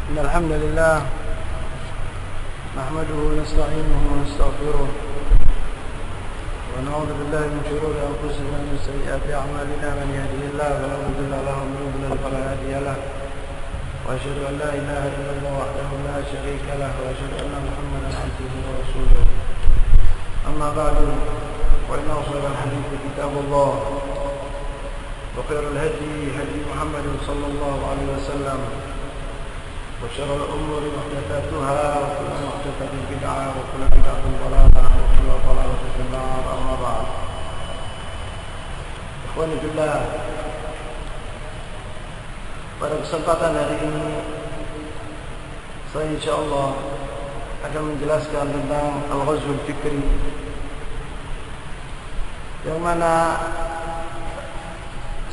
إن الحمد لله نحمده ونستعينه ونستغفره ونعوذ بالله من شرور أنفسنا ومن سيئات أعمالنا من يهده الله فلا مضل له ومن يضلل فلا هادي له وأشهد أن لا إله إلا الله وحده لا شريك له وأشهد أن محمدا عبده ورسوله أما بعد فإن أصدق الحديث كتاب الله وخير الهدي هدي محمد صلى الله عليه وسلم وشر الأمور محدثاتها وكل محدثة بدعة وكل بدعة ضلالة وكل ضلالة في النار. أما بعد Ikhwani billah, pada kesempatan hari ini saya insyaallah akan menjelaskan tentang Al-Ghazwul Fikri, yang mana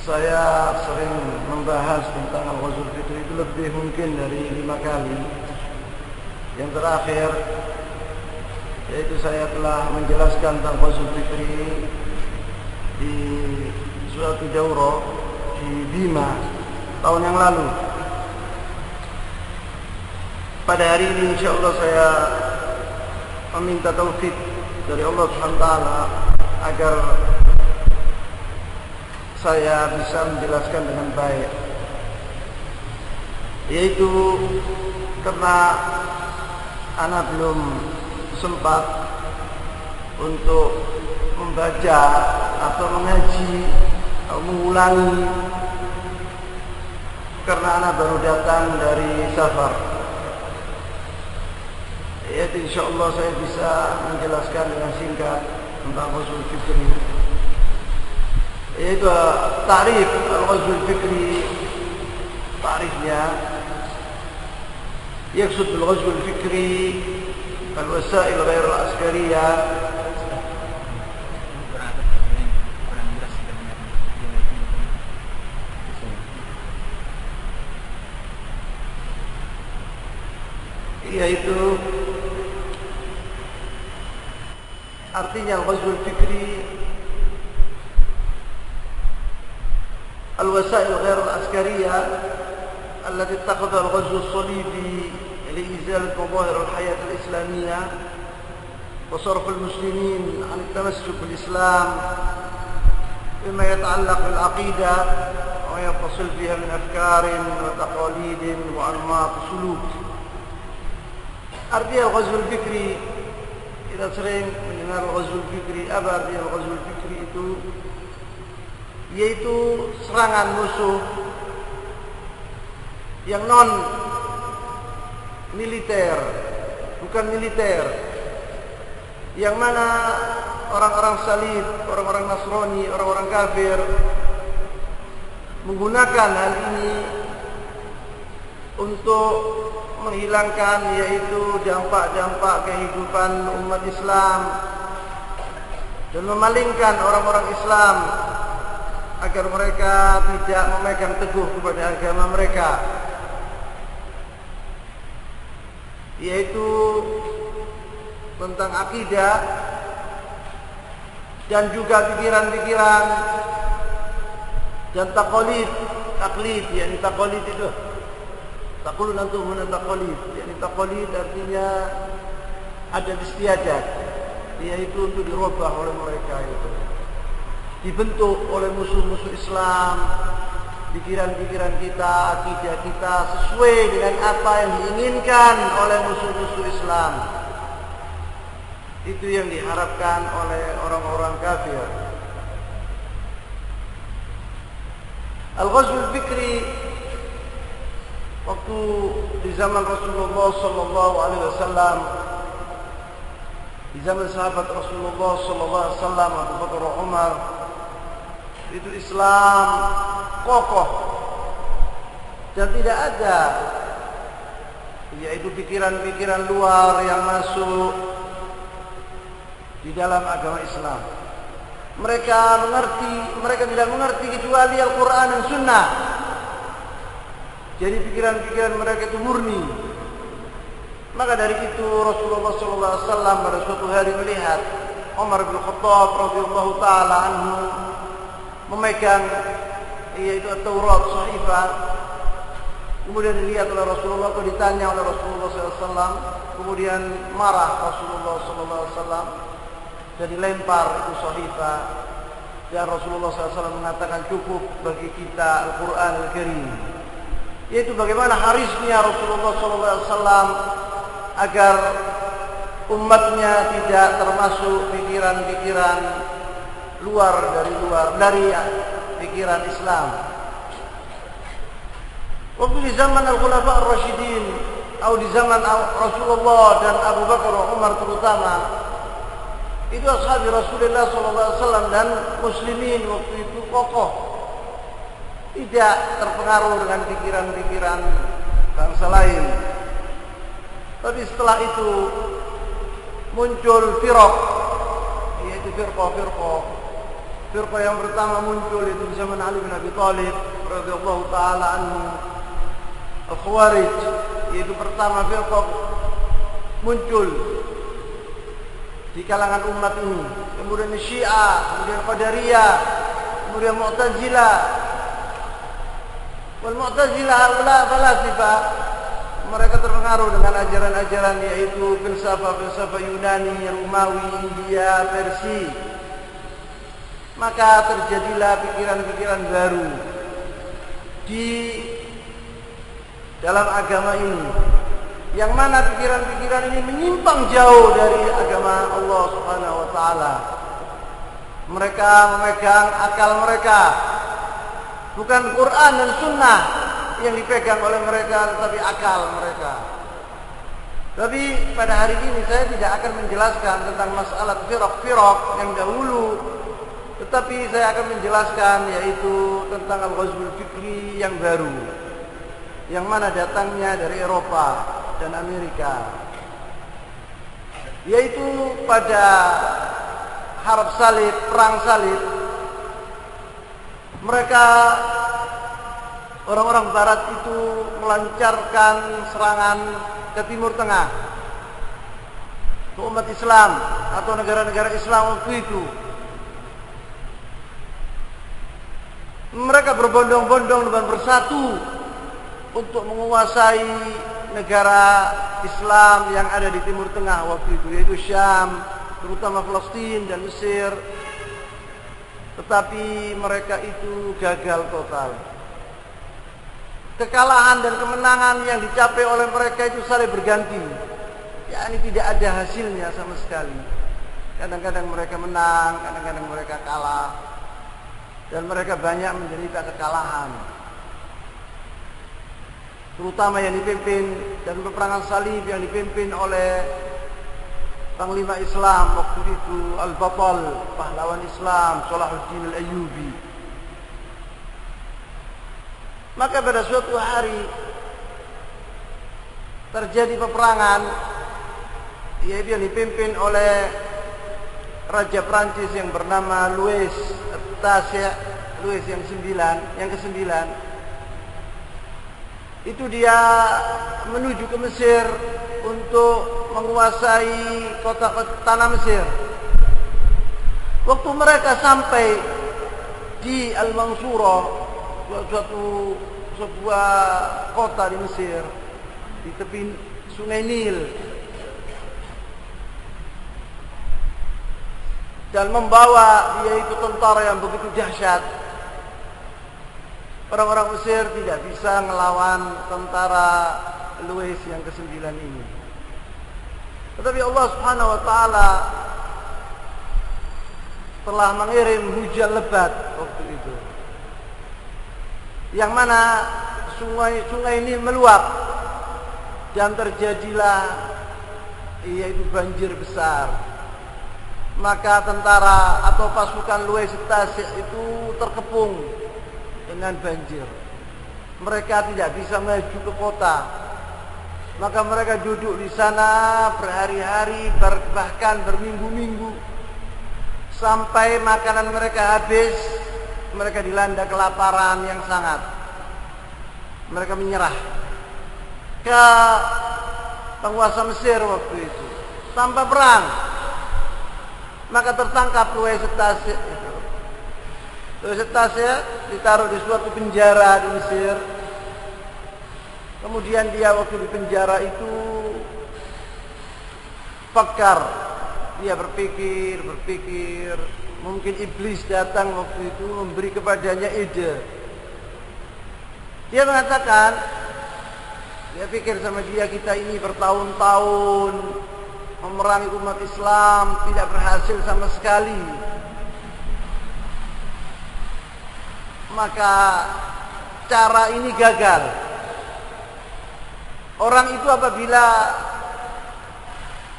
saya sering membahas tentang Al-Ghazwul Fikri itu lebih mungkin dari 5 kali. Yang terakhir yaitu saya telah menjelaskan tentang Al-Ghazwul Fikri di suatu daurah di Bima tahun yang lalu. Pada hari ini insyaallah saya meminta taufik dari Allah Subhanahu wa taala agar saya bisa menjelaskan dengan baik, yaitu karena anak belum sempat untuk membaca atau mengaji atau mengulangi, karena anak baru datang dari safar. Yaitu insyaallah saya bisa menjelaskan dengan singkat tentang Ghazwul Fikri, yaitu ta'rif Al-Ghazwul Fikri. Ta'rifnya يقصد بالغزو الفكري الوسائل غير العسكرية yaitu artinya Al-Ghazwul Fikri الوسائل غير العسكرية التي اتخذها الغزو الصليبي لإزالة مظاهر الحياة الإسلامية وصرف المسلمين عن التمسك بالإسلام بما يتعلق بالعقيدة ويتصل فيها من أفكار وتقاليد وأنماط سلوك. Artinya Al-Ghazwul Fikri, kita sering mendengar Al-Ghazwul Fikri. Apa artinya Al-Ghazwul Fikri itu? Yaitu serangan musuh yang non militer, bukan militer, yang mana orang-orang salib, orang-orang Nasrani, orang-orang kafir menggunakan hal ini untuk menghilangkan yaitu dampak-dampak kehidupan umat Islam dan memalingkan orang-orang Islam agar mereka tidak memegang teguh kepada agama mereka, yaitu tentang akidah dan juga pikiran-pikiran dan taklid, yakni taklid itu takulun antum min taklid, yakni taklid artinya ada istiadat, yaitu untuk dirubah oleh mereka, itu dibentuk oleh musuh-musuh Islam pikiran-pikiran kita, akidah kita sesuai dengan apa yang diinginkan oleh musuh-musuh Islam. Itu yang diharapkan oleh orang-orang kafir. Al-Ghazwul Fikri waktu di zaman Rasulullah sallallahu alaihi wasallam, di zaman sahabat Rasulullah sallallahu alaihi wasallam, Abu Bakar, Umar, itu Islam kokoh dan tidak ada yaitu pikiran-pikiran luar yang masuk di dalam agama Islam. Mereka tidak mengerti kecuali Al-Quran dan Sunnah. Jadi pikiran-pikiran mereka itu murni. Maka dari itu Rasulullah SAW pada suatu hari melihat Umar bin Khattab radhiyallahu taala anhu memegang yaitu Taurat Sahifah Kemudian dilihat oleh Rasulullah atau ditanya oleh Rasulullah SAW, kemudian marah Rasulullah SAW dan dilempar itu shahifah. Dan Rasulullah SAW mengatakan cukup bagi kita Al-Quran Al-Karim. Yaitu bagaimana harisnya Rasulullah SAW agar umatnya tidak termasuk pikiran-pikiran dari pikiran Islam. Waktu di zaman Al-Khulafa Ar-Rasyidin atau di zaman Rasulullah dan Abu Bakar dan Umar terutama, itu ashabi Rasulullah SAW dan muslimin waktu itu kokoh, tidak terpengaruh dengan pikiran-pikiran bangsa lain. Tapi setelah itu muncul firqah, yaitu firqah yang pertama muncul itu di zaman Ali bin Abi Thalib radhiyallahu taala anhu, Al-Khawarij, yaitu pertama firqah muncul di kalangan umat ini. Kemudian Syiah, kemudian Qadariyah, kemudian Mu'tazilah. Wal Mu'tazilah haula falasifa, mereka terpengaruh dengan ajaran-ajaran yaitu filsafah Yunani, Romawi, India, Persia. Maka terjadilah pikiran-pikiran baru di dalam agama ini, yang mana pikiran-pikiran ini menyimpang jauh dari agama Allah Subhanahu wa taala. Mereka memegang akal mereka, bukan Quran dan Sunnah yang dipegang oleh mereka, tetapi akal mereka. Tapi pada hari ini saya tidak akan menjelaskan tentang masalah firaq yang dahulu, tetapi saya akan menjelaskan yaitu tentang al-ghazwul fikri yang baru, yang mana datangnya dari Eropa dan Amerika, yaitu pada harb salib, perang salib. Mereka orang-orang barat itu melancarkan serangan ke Timur Tengah, ke umat Islam atau negara-negara Islam waktu itu. Mereka berbondong-bondong dan bersatu untuk menguasai negara Islam yang ada di Timur Tengah waktu itu, yaitu Syam, terutama Palestina dan Mesir. Tetapi mereka itu gagal total. Kekalahan dan kemenangan yang dicapai oleh mereka itu saling berganti. Ya, ini tidak ada hasilnya sama sekali. Kadang-kadang mereka menang, kadang-kadang mereka kalah. Dan mereka banyak menderita kekalahan. Terutama yang dipimpin dan peperangan salib yang dipimpin oleh Panglima Islam waktu itu, Al-Batal, pahlawan Islam, Salahuddin Al-Ayyubi. Maka pada suatu hari terjadi peperangan, yaitu yang dipimpin oleh Raja Prancis yang bernama Louis yang ke-9. Itu dia menuju ke Mesir untuk menguasai tanah Mesir. Waktu mereka sampai di Al-Mansurah, sebuah kota di Mesir, di tepi Sungai Nil, dan membawa yaitu tentara yang begitu dahsyat, orang-orang Mesir tidak bisa melawan tentara Louis yang ke-9 ini. Tetapi Allah Subhanahu wa taala telah mengirim hujan lebat waktu itu, yang mana sungai ini meluap dan terjadilah yaitu banjir besar. Maka tentara atau pasukan Louis itu terkepung dengan banjir. Mereka tidak bisa maju ke kota. Maka mereka duduk di sana berhari-hari, bahkan berminggu-minggu, sampai makanan mereka habis. Mereka dilanda kelaparan yang sangat. Mereka menyerah ke penguasa Mesir waktu itu tanpa perang. Maka tertangkap Louis itu. Louis ditaruh di suatu penjara di Mesir. Kemudian dia waktu di penjara itu fakar, dia berpikir, mungkin iblis datang waktu itu memberi kepadanya ide. Dia mengatakan, dia pikir sama dia, kita ini bertahun-tahun memerangi umat Islam, tidak berhasil sama sekali. Maka cara ini gagal. Orang itu apabila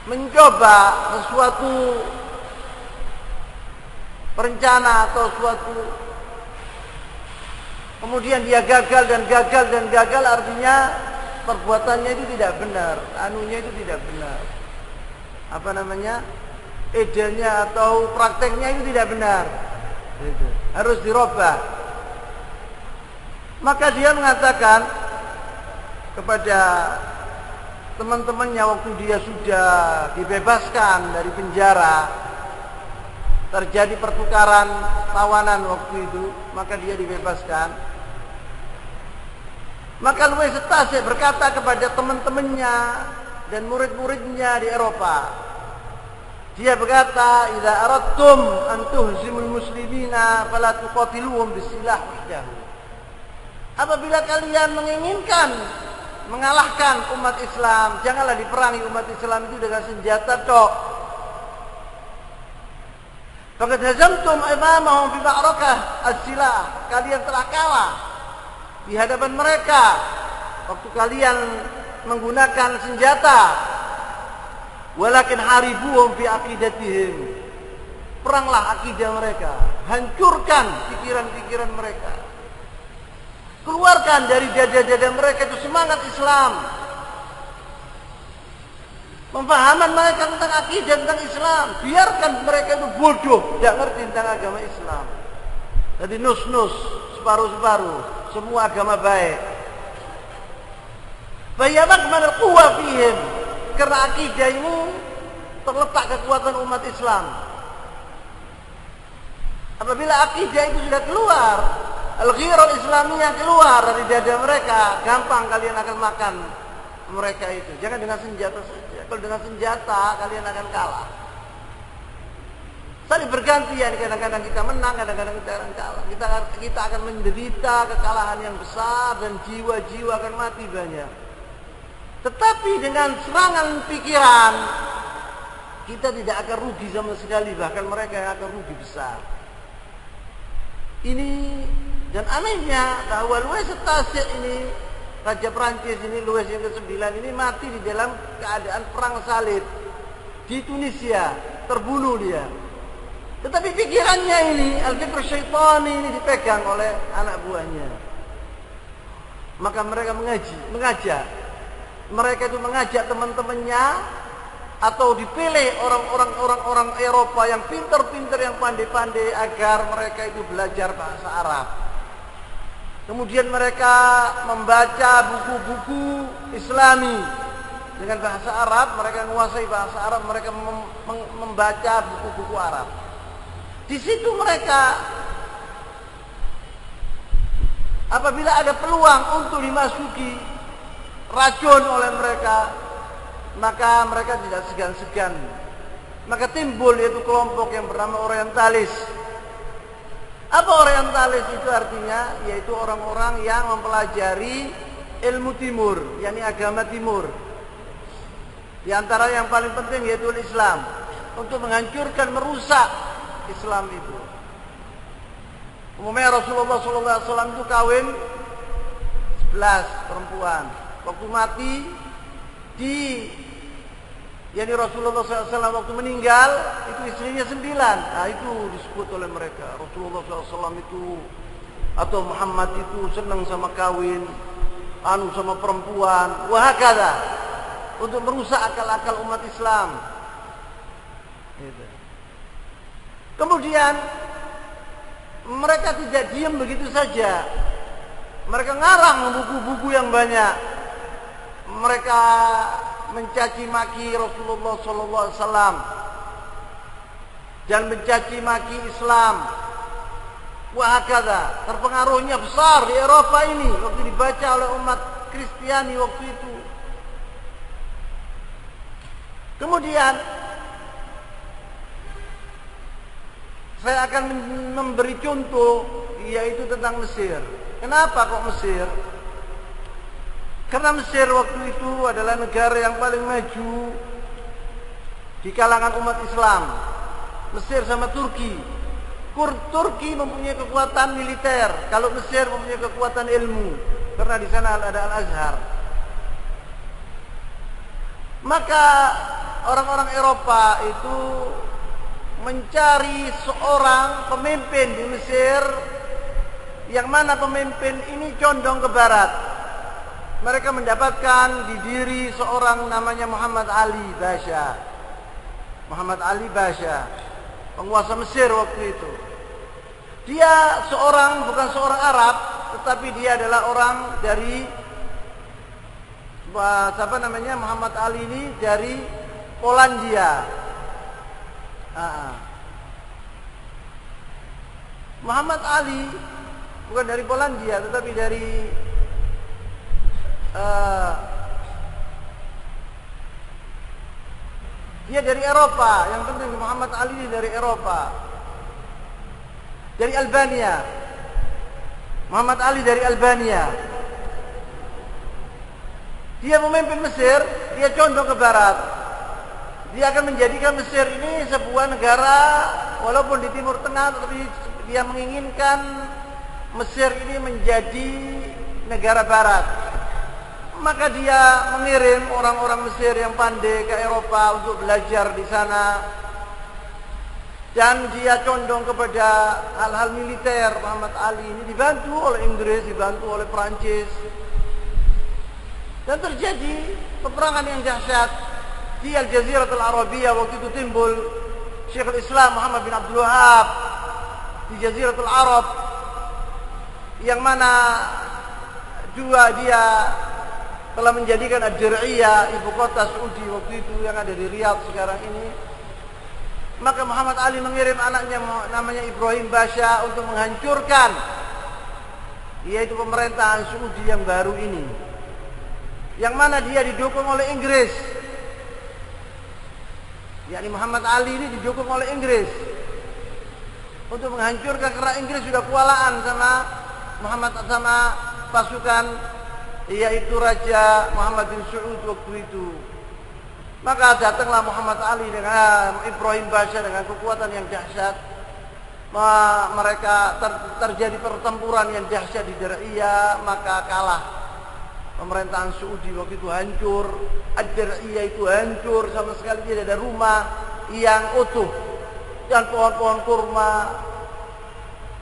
mencoba sesuatu rencana atau suatu, kemudian dia gagal, artinya perbuatannya itu tidak benar, anunya itu tidak benar. Idenya atau prakteknya itu tidak benar. Harus dirubah. Maka dia mengatakan kepada teman-temannya waktu dia sudah dibebaskan dari penjara, terjadi pertukaran tawanan waktu itu, maka dia dibebaskan. Maka Louis Setasse berkata kepada teman-temannya dan murid-muridnya di Eropa, dia berkata, "Idza aradtum an tuhzimul muslimina fala tuqatiluhum bisilah wahdahu." Apabila kalian menginginkan mengalahkan umat Islam, janganlah diperangi umat Islam itu dengan senjata tok. Faqad hazamtum amamahum fi ma'rakah as-silah. Kalian telah kalah di hadapan mereka waktu kalian menggunakan senjata. Walakin haribuhum fi aqidatihim. Peranglah akidah mereka, hancurkan pikiran-pikiran mereka. Keluarkan dari dada-dada mereka itu semangat Islam. Pemahaman mereka tentang akidah, tentang Islam. Biarkan mereka itu bodoh, tidak ngerti tentang agama Islam. Jadi nus-nus, separuh-separuh, semua agama baik. Fayamakman al-quwa fihim. Karena akidah ini terletak kekuatan umat Islam. Apabila akidah itu sudah keluar, al-ghirah Islamiyah keluar dari dada mereka, gampang kalian akan makan mereka itu. Jangan dengan senjata saja. Kalau dengan senjata kalian akan kalah. Saling bergantian, kadang-kadang kita menang, kadang-kadang kita akan kalah. Kita akan menderita kekalahan yang besar dan jiwa-jiwa akan mati banyak. Tetapi dengan serangan pikiran, kita tidak akan rugi sama sekali, bahkan mereka yang akan rugi besar. Ini dan anehnya bahwa Louis Setasse ini, Raja Prancis ini, Louis yang ke-9 ini mati di dalam keadaan perang salib di Tunisia, terbunuh dia. Tetapi pikirannya ini, al-fikr syaitani ini dipegang oleh anak buahnya. Maka mereka mengajak. Mereka itu mengajak teman-temannya atau dipilih orang-orang Eropa yang pintar-pintar, yang pandai-pandai agar mereka itu belajar bahasa Arab. Kemudian mereka membaca buku-buku Islami dengan bahasa Arab. Mereka menguasai bahasa Arab, mereka membaca buku-buku Arab. Di situ mereka, apabila ada peluang untuk dimasuki racun oleh mereka, maka mereka tidak segan-segan. Maka timbul yaitu kelompok yang bernama Orientalis. Apa Orientalis itu artinya? Yaitu orang-orang yang mempelajari ilmu timur, yakni agama timur. Di antara yang paling penting yaitu Islam, untuk menghancurkan, merusak Islam itu. Umumnya Rasulullah SAW itu kawin 11 perempuan. Waktu mati yakni Rasulullah SAW waktu meninggal itu istrinya 9. Nah itu disebut oleh mereka Rasulullah SAW itu atau Muhammad itu senang sama kawin, sama perempuan, wahakala, untuk merusak akal-akal umat Islam. Gitu. Kemudian mereka tidak diam begitu saja. Mereka ngarang buku-buku yang banyak. Mereka mencaci maki Rasulullah SAW dan mencaci maki Islam. Wahakala, terpengaruhnya besar di Eropa ini waktu dibaca oleh umat Kristiani waktu itu. Kemudian saya akan memberi contoh, yaitu tentang Mesir. Kenapa kok Mesir? Karena Mesir waktu itu adalah negara yang paling maju di kalangan umat Islam. Mesir sama Turki. Turki mempunyai kekuatan militer, kalau Mesir mempunyai kekuatan ilmu, karena di sana ada Al-Azhar. Maka orang-orang Eropa itu mencari seorang pemimpin di Mesir, yang mana pemimpin ini condong ke barat. Mereka mendapatkan di diri seorang namanya Muhammad Ali Basha. Muhammad Ali Basha, penguasa Mesir waktu itu. Dia bukan seorang Arab, tetapi dia adalah orang dari Muhammad Ali ini dari Polandia. Muhammad Ali bukan dari Polandia, tetapi dari dia dari Eropa. Yang penting Muhammad Ali dari Eropa, dari Albania. Muhammad Ali dari Albania. Dia memimpin Mesir, dia condong ke barat. Dia akan menjadikan Mesir ini sebuah negara, walaupun di Timur Tengah, tapi dia menginginkan Mesir ini menjadi negara barat. Maka dia mengirim orang-orang Mesir yang pandai ke Eropa untuk belajar di sana. Dan dia condong kepada hal-hal militer. Muhammad Ali ini dibantu oleh Inggris, dibantu oleh Perancis. Dan terjadi peperangan yang dahsyat di Al-Jaziratul Arabiyah. Waktu itu timbul Syekhul Islam Muhammad bin Abdul Wahab di Jaziratul Arab, yang mana dia telah menjadikan Ad-Dir'iyah ibu kota Saudi waktu itu, yang ada di Riyadh sekarang ini. Maka Muhammad Ali mengirim anaknya namanya Ibrahim Basha untuk menghancurkan, yaitu pemerintahan Saudi yang baru ini, yang mana dia didukung oleh Inggris. yakni Muhammad Ali ini didukung oleh Inggris untuk menghancurkan, karena Inggris sudah kualaan sama pasukan, yaitu Raja Muhammad bin Saud waktu itu. Maka datanglah Muhammad Ali dengan Ibrahim Basha dengan kekuatan yang dahsyat. Mereka terjadi pertempuran yang dahsyat di Dir'iyah, maka kalah pemerintahan Saudi waktu itu, hancur. Ad-Dir'iyah itu hancur, sama sekali tidak ada rumah yang utuh, dan pohon-pohon kurma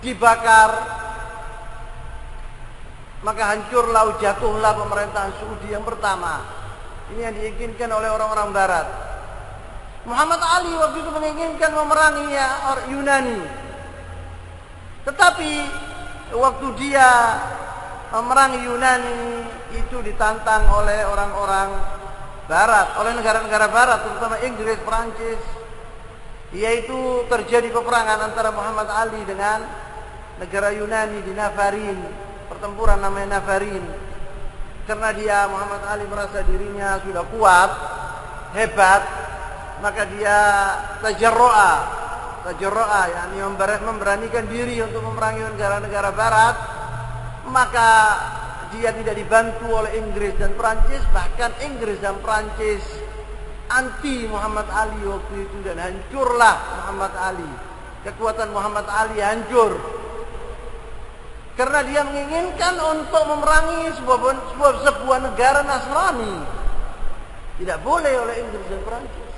dibakar. Maka hancurlah, jatuhlah pemerintahan Saudi yang pertama. Ini yang diinginkan oleh orang-orang Barat. Muhammad Ali waktu itu menginginkan memerangi Yunani, tetapi waktu dia memerangi Yunani itu ditantang oleh orang-orang Barat, oleh negara-negara Barat, terutama Inggris, Perancis. Yaitu terjadi peperangan antara Muhammad Ali dengan negara Yunani di Nafarin, pertempuran namanya Nafarin. Karena dia, Muhammad Ali, merasa dirinya sudah kuat, hebat, maka dia tajarro'a, yakni memberanikan diri untuk memerangi negara-negara Barat. Maka dia tidak dibantu oleh Inggris dan Perancis, bahkan Inggris dan Perancis anti Muhammad Ali waktu itu, dan hancurlah Muhammad Ali. Kekuatan Muhammad Ali hancur karena dia menginginkan untuk memerangi sebuah negara Nasrani. Tidak boleh oleh Inggris dan Perancis.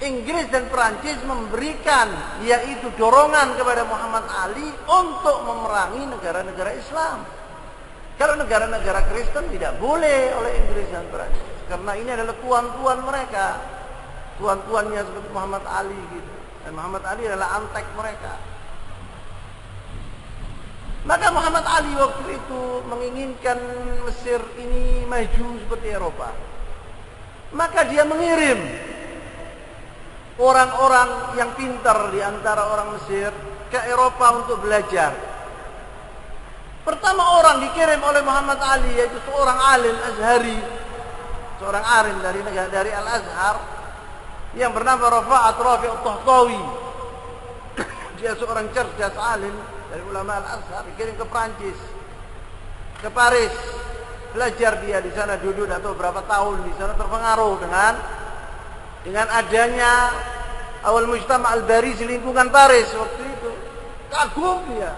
Inggris dan Perancis memberikan, yaitu dorongan kepada Muhammad Ali untuk memerangi negara-negara Islam. Kalau negara-negara Kristen tidak boleh oleh Inggris dan Perancis, karena ini adalah tuan-tuan mereka, tuan-tuannya seperti Muhammad Ali gitu. Dan Muhammad Ali adalah antek mereka. Maka Muhammad Ali waktu itu menginginkan Mesir ini maju seperti Eropa. Maka dia mengirim orang-orang yang pintar di antara orang Mesir ke Eropa untuk belajar. Pertama orang dikirim oleh Muhammad Ali, yaitu seorang alim Azhari, seorang alim dari Al-Azhar yang bernama Rafa'at Rafi' At-Tahtawi. Dia seorang cerdas alim dari ulama Al-Azhar, dikirim ke Prancis, ke Paris. Belajar dia di sana, duduk atau berapa tahun di sana, terpengaruh dengan adanya awal mujtama al-Baris di lingkungan Paris waktu itu. Kagum dia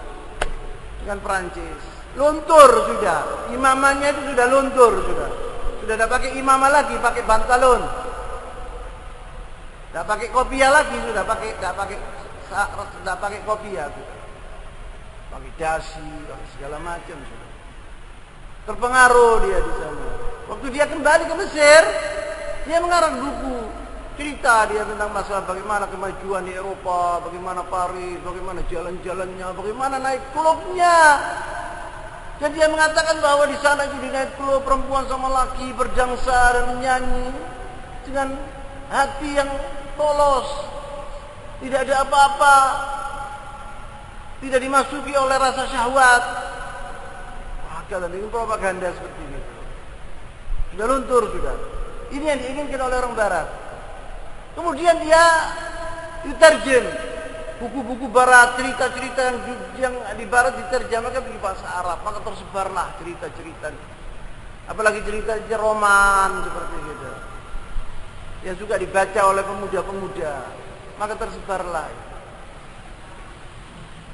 dengan Prancis. Luntur sudah, imamannya itu sudah luntur sudah tidak pakai imamah lagi, pakai bantalon, tidak pakai kopiah lagi, sudah tidak pakai kopiah, pakai dasi, pakai segala macam sudah. Terpengaruh dia di sana. Waktu dia kembali ke Mesir, dia mengarang buku cerita dia tentang masalah bagaimana kemajuan di Eropa, bagaimana Paris, bagaimana jalan-jalannya, bagaimana naik klubnya. Dan dia mengatakan bahwa di sana itu di naik klub perempuan sama laki berjangsa dan menyanyi dengan hati yang polos, tidak ada apa-apa, tidak dimasuki oleh rasa syahwat. Wah, kalian ini propaganda seperti ini. Sudah luntur sudah. Ini yang diinginkan oleh orang Barat. Kemudian dia diterjem buku-buku Barat, cerita-cerita yang di Barat diterjemahkan ke bahasa Arab, maka tersebarlah cerita-cerita. Apalagi cerita roman seperti itu, yang juga dibaca oleh pemuda-pemuda, maka tersebarlah.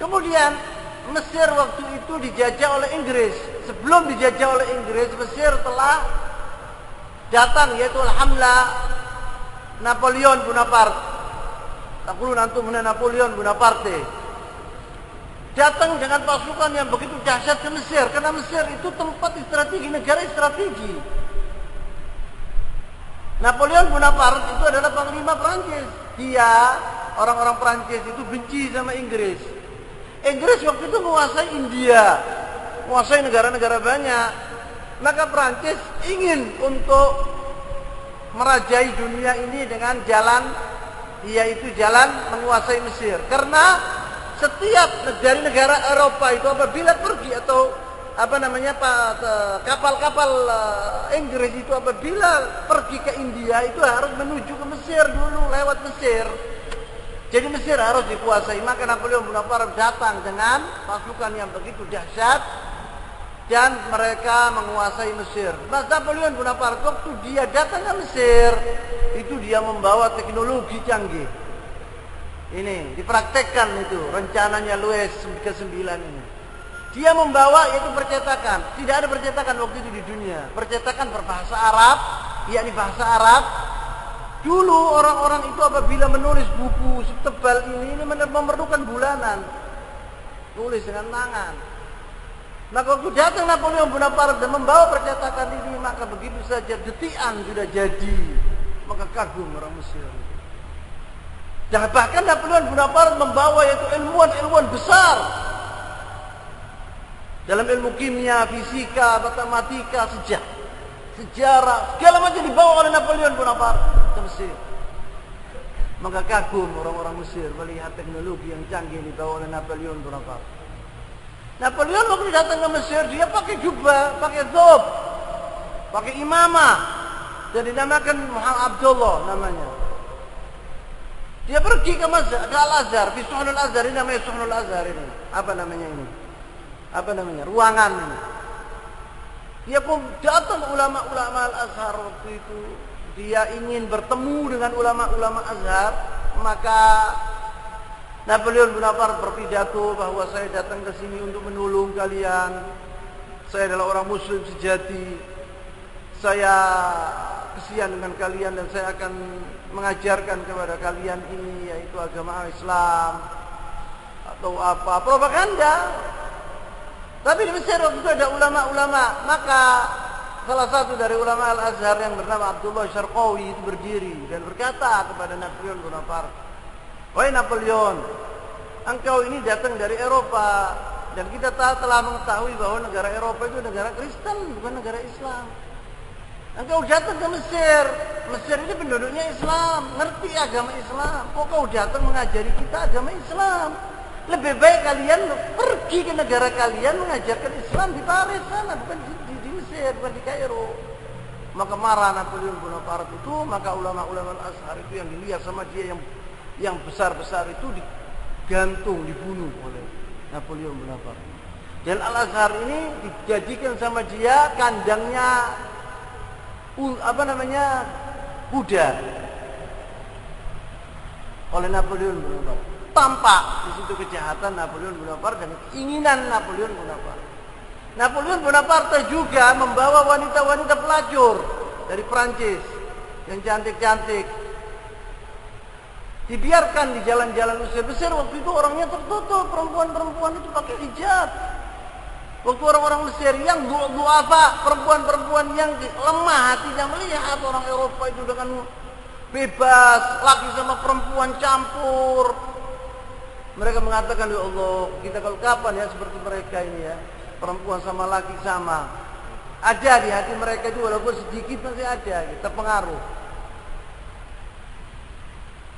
Kemudian Mesir waktu itu dijajah oleh Inggris. Sebelum dijajah oleh Inggris, Mesir telah datang, yaitu Al-Hamla Napoleon Bonaparte. Takulun antum Napoleon Bonaparte datang dengan pasukan yang begitu dahsyat ke Mesir, karena Mesir itu tempat strategi, negara strategi. Napoleon Bonaparte itu adalah panglima Prancis. Dia, orang-orang Prancis itu benci sama Inggris. Inggris waktu itu menguasai India, menguasai negara-negara banyak. Maka Prancis ingin untuk merajai dunia ini dengan jalan, yaitu jalan menguasai Mesir. Karena setiap dari negara Eropa itu apabila pergi atau kapal-kapal Inggris itu apabila pergi ke India itu harus menuju ke Mesir dulu, lewat Mesir. Jadi Mesir harus dikuasai. Maka Napoleon Bonaparte datang dengan pasukan yang begitu dahsyat dan mereka menguasai Mesir. Mas Napoleon Bonaparte waktu dia datang ke Mesir itu dia membawa teknologi canggih. Ini dipraktekkan itu rencananya Louis ke-9 ini. Dia membawa yaitu percetakan. Tidak ada percetakan waktu itu di dunia. Percetakan berbahasa Arab, yakni bahasa Arab. Dulu orang-orang itu apabila menulis buku setebal ini memerlukan bulanan. Tulis dengan tangan. Maka waktu datang Napoleon Bonaparte dan membawa percetakan ini, maka begitu saja detikan sudah jadi. Maka kagum orang Mesir. Dan bahkan Napoleon Bonaparte membawa yaitu ilmuwan-ilmuwan besar dalam ilmu kimia, fisika, matematika, sejarah, segala macam dibawa oleh Napoleon Bonaparte ke Mesir. Maka kagum orang-orang Mesir melihat teknologi yang canggih yang dibawa oleh Napoleon Bonaparte. Napoleon waktu datang ke Mesir, dia pakai jubah, pakai thob, pakai imamah, dan dinamakan Muhammad Abdullah namanya. Dia pergi ke Al-Azhar, di Suhnul Azhar, ini namanya Suhnul Azhar ini. Apa namanya ini? Apa namanya? Ruangan ini. Dia pun datang ulama-ulama Al-Azhar waktu itu. Dia ingin bertemu dengan ulama-ulama Azhar, maka Napoleon Bonaparte berpidato bahwa saya datang ke sini untuk menolong kalian. Saya adalah orang Muslim sejati. Saya kesian dengan kalian dan saya akan mengajarkan kepada kalian ini, yaitu agama Islam atau apa, propaganda. Tapi di Mesir waktu itu ada ulama-ulama, maka salah satu dari ulama Al-Azhar yang bernama Abdullah Syarqawi itu berdiri dan berkata kepada Napoleon Bonaparte, "Wahai Napoleon, engkau ini datang dari Eropa dan kita telah mengetahui bahwa negara Eropa itu negara Kristen, bukan negara Islam. Engkau datang ke Mesir, Mesir ini penduduknya Islam, ngerti agama Islam. Kok kau datang mengajari kita agama Islam? Lebih baik kalian pergi pergi ke negara kalian mengajarkan Islam di Paris sana, bukan di Mesir, bukan di Kairo. Maka marah Napoleon Bonaparte itu, maka ulama-ulama Al-Azhar itu yang dilihat sama dia yang besar-besar itu digantung, dibunuh oleh Napoleon Bonaparte. Dan Al-Azhar ini dijadikan sama dia kandangnya kuda oleh Napoleon Bonaparte. Tampak di situ kejahatan Napoleon Bonaparte dan keinginan Napoleon Bonaparte. Napoleon Bonaparte juga membawa wanita-wanita pelacur dari Prancis yang cantik-cantik. Dibiarkan di jalan-jalan Mesir. Waktu itu orangnya tertutup, perempuan-perempuan itu pakai hijab. Waktu orang-orang Mesir yang duafa, perempuan-perempuan yang lemah hatinya melihat orang Eropa itu dengan bebas, laki sama perempuan campur. Mereka mengatakan, ya Allah, kita kalau kapan ya seperti mereka ini ya, perempuan sama laki sama. Ada di hati mereka itu walaupun sedikit masih ada, terpengaruh.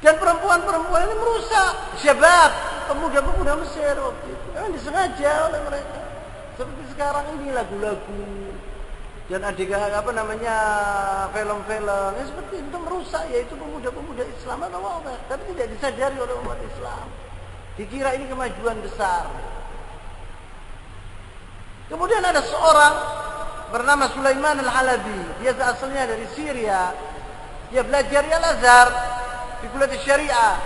Dan perempuan-perempuan ini merusak syabab, pemuda-pemuda Mesir waktu itu. Memang disengaja oleh mereka. Seperti sekarang ini lagu-lagu dan adegan film-film yang seperti itu merusak, yaitu pemuda-pemuda Islam atau apa, tapi tidak disadari oleh umat Islam. Dikira ini kemajuan besar. Kemudian ada seorang bernama Sulaiman Al-Halabi. Dia asalnya dari Syria. Dia belajar di Al-Azhar di kuliah syariah.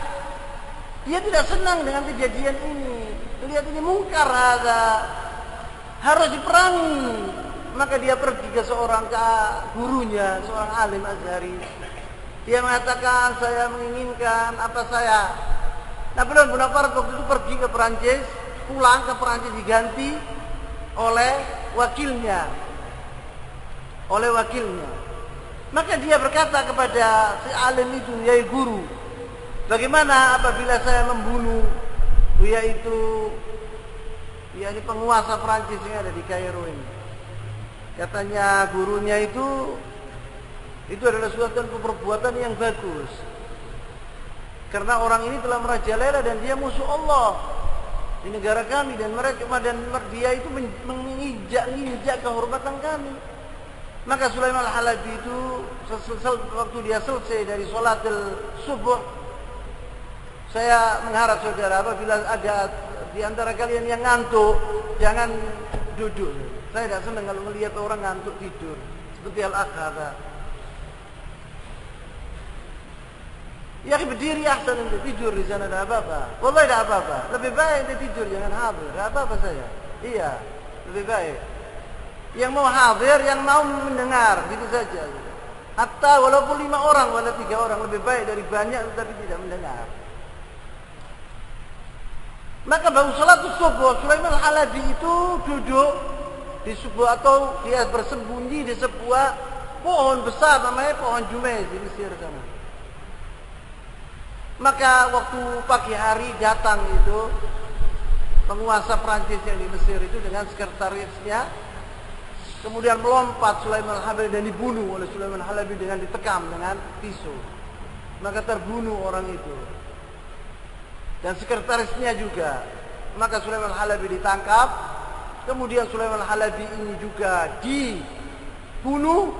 Dia tidak senang dengan kejadian ini. Lihat ini mungkar harus diperangi. Maka dia pergi ke seorang gurunya, seorang alim Azhari. Dia mengatakan, saya menginginkan Napoleon Bonaparte waktu itu pergi ke Perancis, pulang ke Perancis diganti oleh wakilnya. Maka dia berkata kepada si alim itu, yaitu guru, bagaimana apabila saya membunuh yaitu penguasa Perancis yang ada di Kairo ini? Katanya gurunya itu adalah suatu perbuatan yang bagus. Karena orang ini telah merajalela dan dia musuh Allah di negara kami, dan dia itu menginjak kehormatan kami. Maka Sulaiman Al-Halabi itu waktu dia selesai dari sholat subuh, saya mengharap saudara, apabila ada di antara kalian yang ngantuk, jangan duduk. Saya tidak senang kalau melihat orang ngantuk tidur seperti Al-Akhada. Ya berdiri ahsan, ente tidur di sana, tidak apa-apa. Wallahi tidak apa-apa. Lebih baik ente tidur, jangan hadir. Tidak apa-apa saya. Iya, lebih baik. Yang mau hadir, yang mau mendengar, gitu saja. Hatta walaupun 5 orang, walaupun 3 orang, lebih baik dari banyak tetapi tidak mendengar. Maka baru salat subuh, Sulaiman Al-Halabi itu duduk di sebuah, atau dia bersembunyi di sebuah pohon besar namanya pohon Jumais di Mesir sana. Maka waktu pagi hari datang itu penguasa Prancis yang di Mesir itu dengan sekretarisnya, kemudian melompat Sulaiman Al-Halabi dan dibunuh oleh Sulaiman Al-Halabi dengan ditekam dengan pisau. Maka terbunuh orang itu dan sekretarisnya juga. Maka Sulaiman Al-Halabi ditangkap. Kemudian Sulaiman Al-Halabi ini juga dibunuh.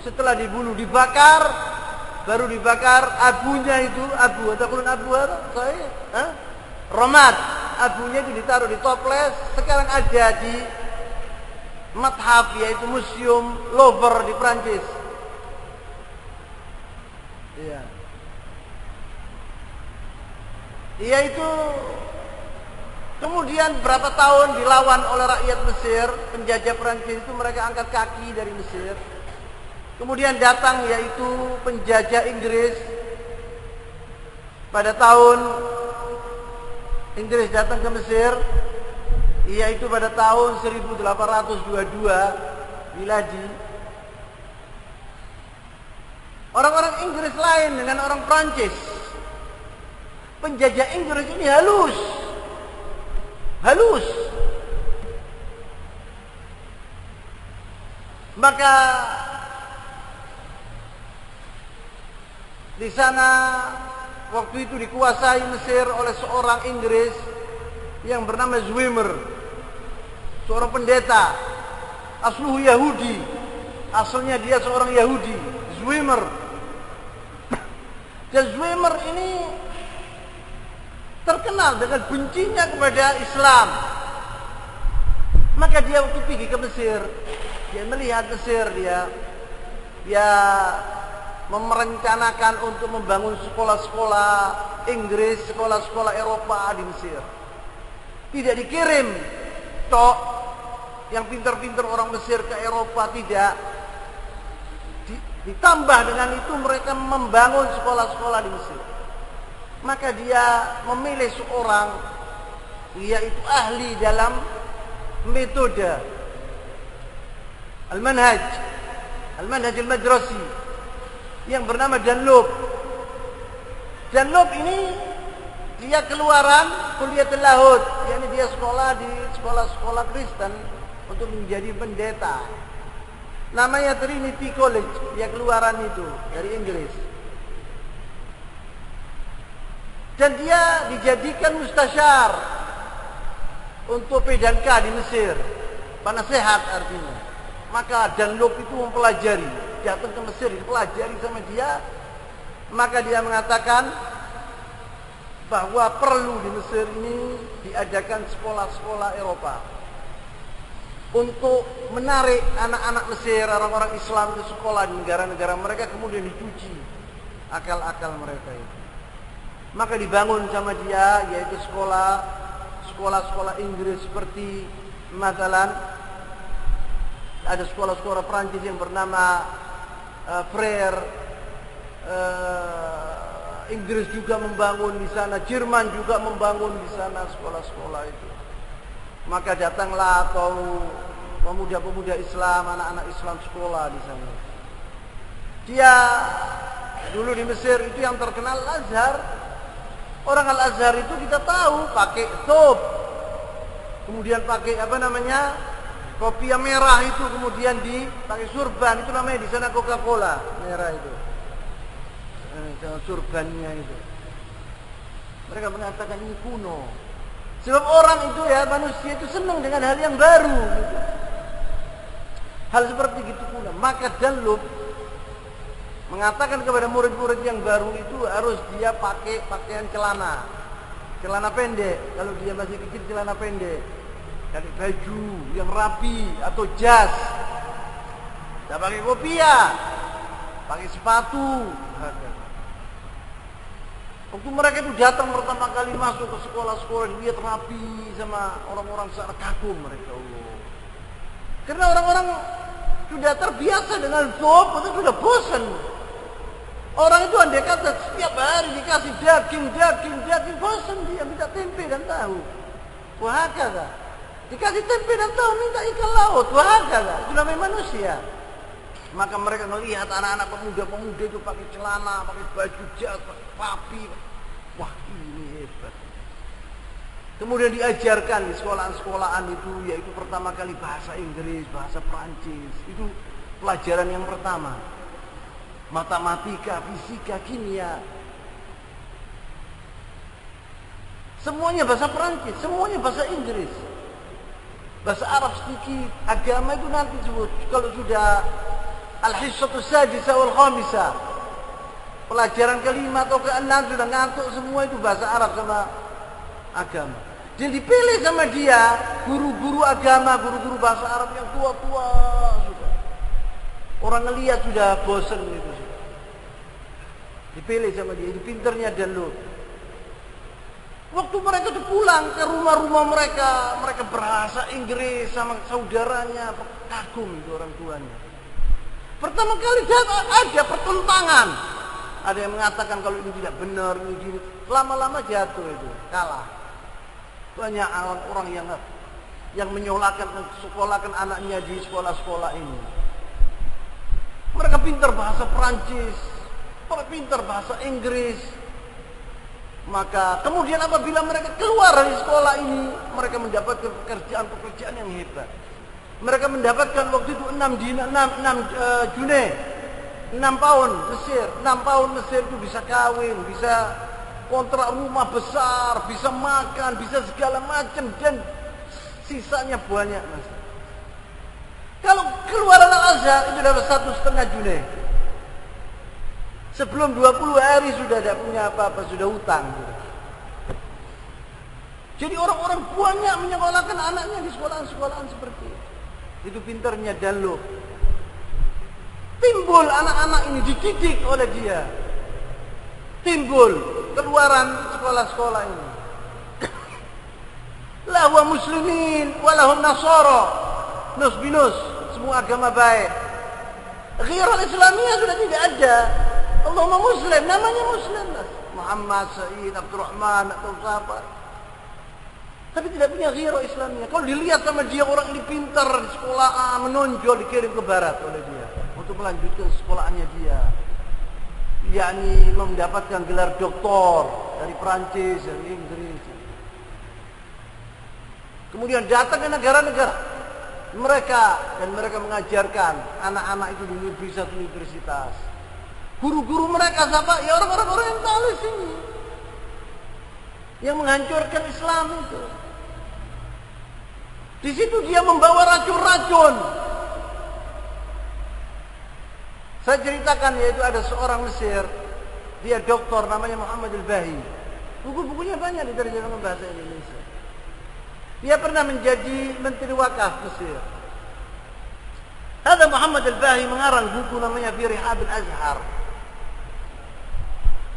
Setelah dibunuh dibakar. Baru dibakar abunya itu, Romad. Abunya itu ditaruh di toples. Sekarang ada di Mathaf, yaitu Museum Louvre di Prancis. Iya. Dia itu kemudian berapa tahun dilawan oleh rakyat Mesir, penjajah Prancis itu mereka angkat kaki dari Mesir. Kemudian datang yaitu penjajah Inggris. Pada tahun Inggris datang ke Mesir, yaitu pada tahun 1822 Miladi. Orang-orang Inggris lain dengan orang Prancis. Penjajah Inggris ini halus. Maka di sana waktu itu dikuasai Mesir oleh seorang Inggris yang bernama Zwimmer, seorang pendeta, asluhu Yahudi, asalnya dia seorang Yahudi, Zwimmer. Dan Zwimmer ini terkenal dengan bencinya kepada Islam. Maka dia waktu pergi ke Mesir, dia melihat Mesir, dia merencanakan untuk membangun sekolah-sekolah Inggris, sekolah-sekolah Eropa di Mesir. Tidak dikirim tok yang pintar-pintar orang Mesir ke Eropa, tidak. Ditambah dengan itu mereka membangun sekolah-sekolah di Mesir. Maka dia memilih seorang, yaitu ahli dalam metode al-manhaj al-madrasi, yang bernama Dunlop. Dunlop ini dia keluaran Kuliatul Lahud, yakni dia sekolah di sekolah-sekolah Kristen untuk menjadi pendeta. Namanya Trinity College, dia keluaran itu dari Inggris. Dan dia dijadikan mustasyar untuk PDK di Mesir, penasehat artinya. Maka Dunlop itu mempelajari, datang ke Mesir, dipelajari sama dia. Maka dia mengatakan bahwa perlu di Mesir ini diadakan sekolah-sekolah Eropa untuk menarik anak-anak Mesir, orang-orang Islam ke sekolah di negara-negara mereka, kemudian dicuci akal-akal mereka itu. Maka dibangun sama dia, yaitu sekolah-sekolah Inggris, seperti misalnya ada sekolah-sekolah Prancis yang bernama Frere. Inggris juga membangun di sana, Jerman juga membangun di sana sekolah-sekolah itu. Maka datanglah atau pemuda-pemuda Islam, anak-anak Islam sekolah di sana. Dia dulu di Mesir itu yang terkenal Al-Azhar. Orang Al-Azhar itu kita tahu pakai thob, kemudian pakai kopiah merah itu, kemudian pakai surban, itu namanya di sana Coca-Cola merah itu. Surbannya itu. Mereka mengatakan ini kuno. Sebab orang itu manusia itu senang dengan hal yang baru gitu. Hal seperti gitu kuno. Maka Dunlop mengatakan kepada murid-murid yang baru itu harus dia pakai pakaian celana pendek. Kalau dia masih kecil, celana pendek. Dan baju yang rapi atau jas. Tidak pakai kopiah, pakai sepatu. Waktu mereka itu datang pertama kali masuk ke sekolah-sekolah, dia terapi sama orang-orang, secara kagum mereka. Karena orang-orang sudah terbiasa dengan sop, itu sudah bosan. Orang itu andai kata setiap hari dikasih daging, bosan dia, minta tempe dan tahu. Wahakala. Dikasih tempe dan tahu, minta ikan laut. Wahakala. Itu namanya manusia. Maka mereka melihat anak-anak pemuda-pemuda itu pakai celana, pakai baju jas, rapi. Wah, ini hebat. Kemudian diajarkan di sekolahan-sekolahan itu, yaitu pertama kali bahasa Inggris, bahasa Prancis. Itu pelajaran yang pertama. Matematika, fisika, kimia. Semuanya bahasa Prancis, semuanya bahasa Inggris. Bahasa Arab sedikit. Agama itu nanti sebut, kalau sudah Al-Hissatu Sadisa wal Khamisah, pelajaran kelima atau keenam sudah ngantuk, semua itu bahasa Arab sama agama. Dan dipilih sama dia guru-guru agama, guru-guru bahasa Arab yang tua-tua sudah. Orang ngelihat sudah bosan gitu sudah. Dipilih sama dia, itu pinternya Dunlop. Waktu mereka tuh pulang ke rumah-rumah mereka, mereka bahasa Inggris sama saudaranya, kagum itu orang tuanya. Pertama kali ada pertentangan. Ada yang mengatakan kalau ini tidak benar, ini gini. Lama-lama jatuh itu, kalah. Banyak orang yang sekolahkan anaknya di sekolah-sekolah ini. Mereka pintar bahasa Perancis, mereka pintar bahasa Inggris. Maka kemudian apabila mereka keluar dari sekolah ini, mereka mendapatkan pekerjaan yang hebat. Mereka mendapatkan waktu itu 6 Juni, 6 pound Mesir. 6 pound Mesir itu bisa kawin, bisa kontrak rumah besar, bisa makan, bisa segala macam, dan sisanya banyak, Mas. Kalau keluar Al-Azhar itu dapat 1,5 juta. Sebelum 20 hari sudah tidak punya apa-apa, sudah hutang. Jadi orang-orang banyak menyekolahkan anaknya di sekolahan-sekolahan seperti itu. Itu pintarnya Danlo. Timbul anak-anak ini dididik oleh dia. Timbul keluaran sekolah-sekolah ini. Lahum muslimin walahum nasara. Nus binus, semua agama baik. Ghirah Islamiyah sudah tidak ada. Allahumma muslim, namanya muslim. Muhammad, Said, Abdurrahman atau siapa. Tapi tidak punya ghirah Islamiyah. Kalau dilihat sama dia, orang ini pintar di sekolah, menonjol, dikirim ke barat oleh dia untuk melanjutkan sekolahannya dia. Yakni mendapatkan gelar doktor dari Perancis, dari Inggris. Kemudian datang ke negara-negara mereka mengajarkan anak-anak itu di universitas. Guru-guru mereka siapa? Ya orang-orang orientalis ini yang menghancurkan Islam itu. Di situ dia membawa racun-racun. Saya ceritakan, yaitu ada seorang Mesir, dia doktor namanya Muhammad Al-Bahi. Buku-bukunya banyak diterjemahkan bahasa Indonesia. Dia pernah menjadi Menteri Wakaf Mesir. Ada Muhammad Al-Bahi mengarang buku namanya Fi Rihab Al-Azhar.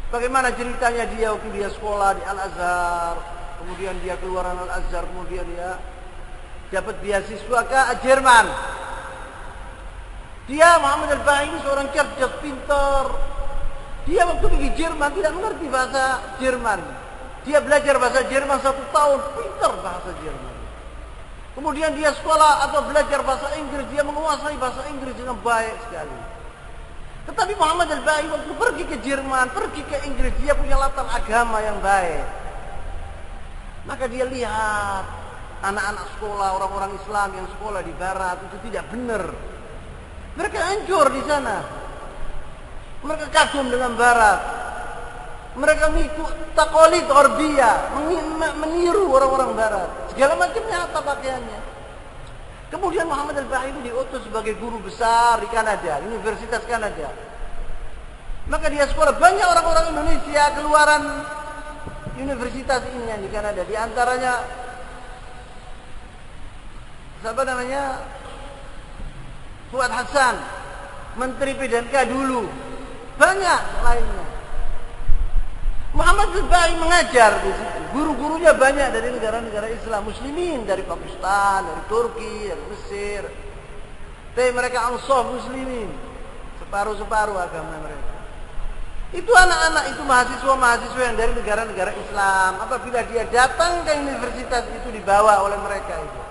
Bagaimana ceritanya dia waktu dia sekolah di Al-Azhar, kemudian dia keluaran Al-Azhar, kemudian dia dapat beasiswa ke Jerman. Dia Muhammad Al-Bahi ini seorang cerdas, pintar. Dia waktu pergi Jerman tidak mengerti bahasa Jerman. Dia belajar bahasa Jerman 1 tahun, pintar bahasa Jerman. Kemudian dia sekolah atau belajar bahasa Inggris, dia menguasai bahasa Inggris dengan baik sekali. Tetapi Muhammad Al-Bahi waktu pergi ke Jerman, pergi ke Inggris, dia punya latar agama yang baik. Maka dia lihat anak-anak sekolah, orang-orang Islam yang sekolah di barat itu tidak benar. Mereka hancur di sana. Mereka kagum dengan barat. Mereka mengikut takolid orbia, meniru orang-orang barat. Segala macam nyata pakaiannya. Kemudian Muhammad Al-Bahi itu diutus sebagai guru besar di Kanada, Universitas Kanada. Maka dia sekolah banyak orang-orang Indonesia keluaran universitas ini yang di Kanada. Di antaranya siapa namanya? Fuad Hasan, Menteri PDNK dulu. Banyak lainnya. Muhammad Al-Bahi mengajar di situ. Guru-gurunya banyak dari negara-negara Islam Muslimin, dari Pakistan, dari Turki, dari Mesir. Tapi mereka ansaf Muslimin, separuh-separuh agama mereka. Itu anak-anak, itu mahasiswa-mahasiswa yang dari negara-negara Islam. Apabila dia datang ke universitas itu dibawa oleh mereka itu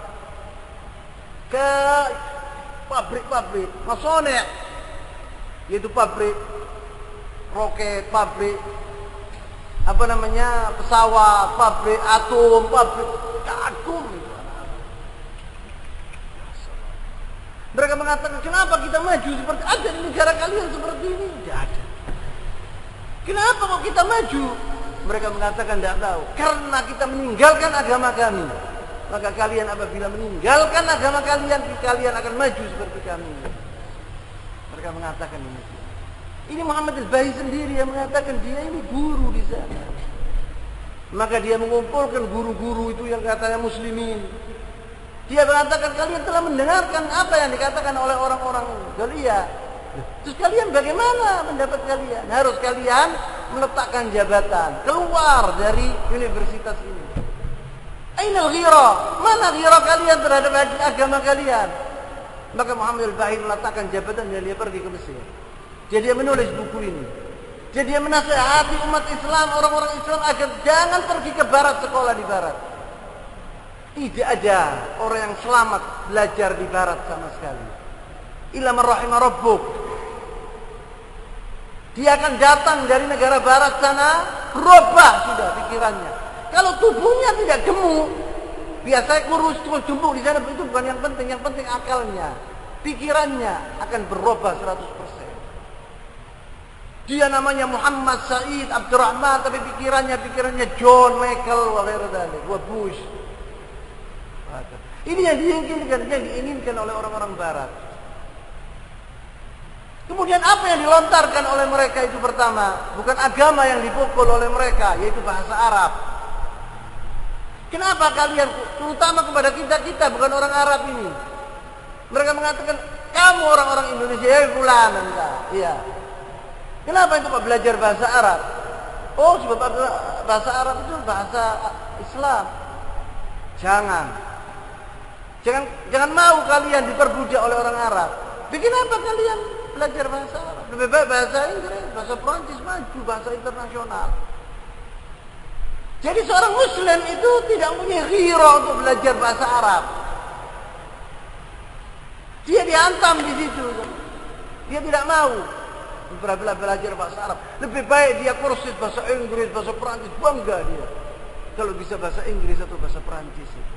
ke pabrik-pabrik, masone, yaitu pabrik roket, pabrik pesawat, pabrik atom, pabrik kagum itu. Mereka mengatakan, kenapa kita maju seperti ada di negara kalian seperti ini? Tidak ada. Kenapa kok kita maju? Mereka mengatakan tidak tahu. Karena kita meninggalkan agama kami. Maka kalian apabila meninggalkan agama kalian, kalian akan maju seperti kami. Mereka mengatakan ini. Ini Muhammad Al-Bahi sendiri yang mengatakan dia ini guru di sana. Maka dia mengumpulkan guru-guru itu yang katanya muslimin. Dia mengatakan kalian telah mendengarkan apa yang dikatakan oleh orang-orang Galia. Terus kalian bagaimana pendapat kalian? Harus kalian meletakkan jabatan keluar dari universitas ini. Ainal ghira? Mana ghira kalian terhadap agama kalian? Maka Muhammad Al-Bahi meletakkan jabatan dan dia pergi ke Mesir. Jadi dia menulis buku ini. Jadi dia menasihati umat Islam, orang-orang Islam agar jangan pergi ke barat, sekolah di barat. Tidak ada orang yang selamat belajar di barat sama sekali. Illa man rahima rabbuk. Dia akan datang dari negara barat sana, berubah sudah pikirannya. Kalau tubuhnya tidak gemuk, biasanya kurus tubuh di sana itu bukan yang penting akalnya. Pikirannya akan berubah 100%. Dia namanya Muhammad Said Abdurrahman, tapi pikirannya John Michael wa Bush. Ini yang diinginkan oleh orang-orang Barat. Kemudian apa yang dilontarkan oleh mereka itu pertama, bukan agama yang dipukul oleh mereka, yaitu bahasa Arab. Kenapa kalian, terutama kepada kita bukan orang Arab ini? Mereka mengatakan, kamu orang-orang Indonesia, ya fulan, iya. Kenapa itu Pak belajar bahasa Arab? Oh, sebab bahasa Arab itu bahasa Islam. Jangan mau kalian diperbudak oleh orang Arab. Bikin apa kalian belajar bahasa Arab? Lebih baik bahasa Inggris, bahasa Prancis maju, bahasa internasional. Jadi seorang Muslim itu tidak punya ghirah untuk belajar bahasa Arab. Dia dihantam di situ. Dia tidak mau belajar bahasa Arab. Lebih baik dia kursus bahasa Inggris, bahasa Prancis, bangga dia kalau bisa bahasa Inggris atau bahasa Prancis itu.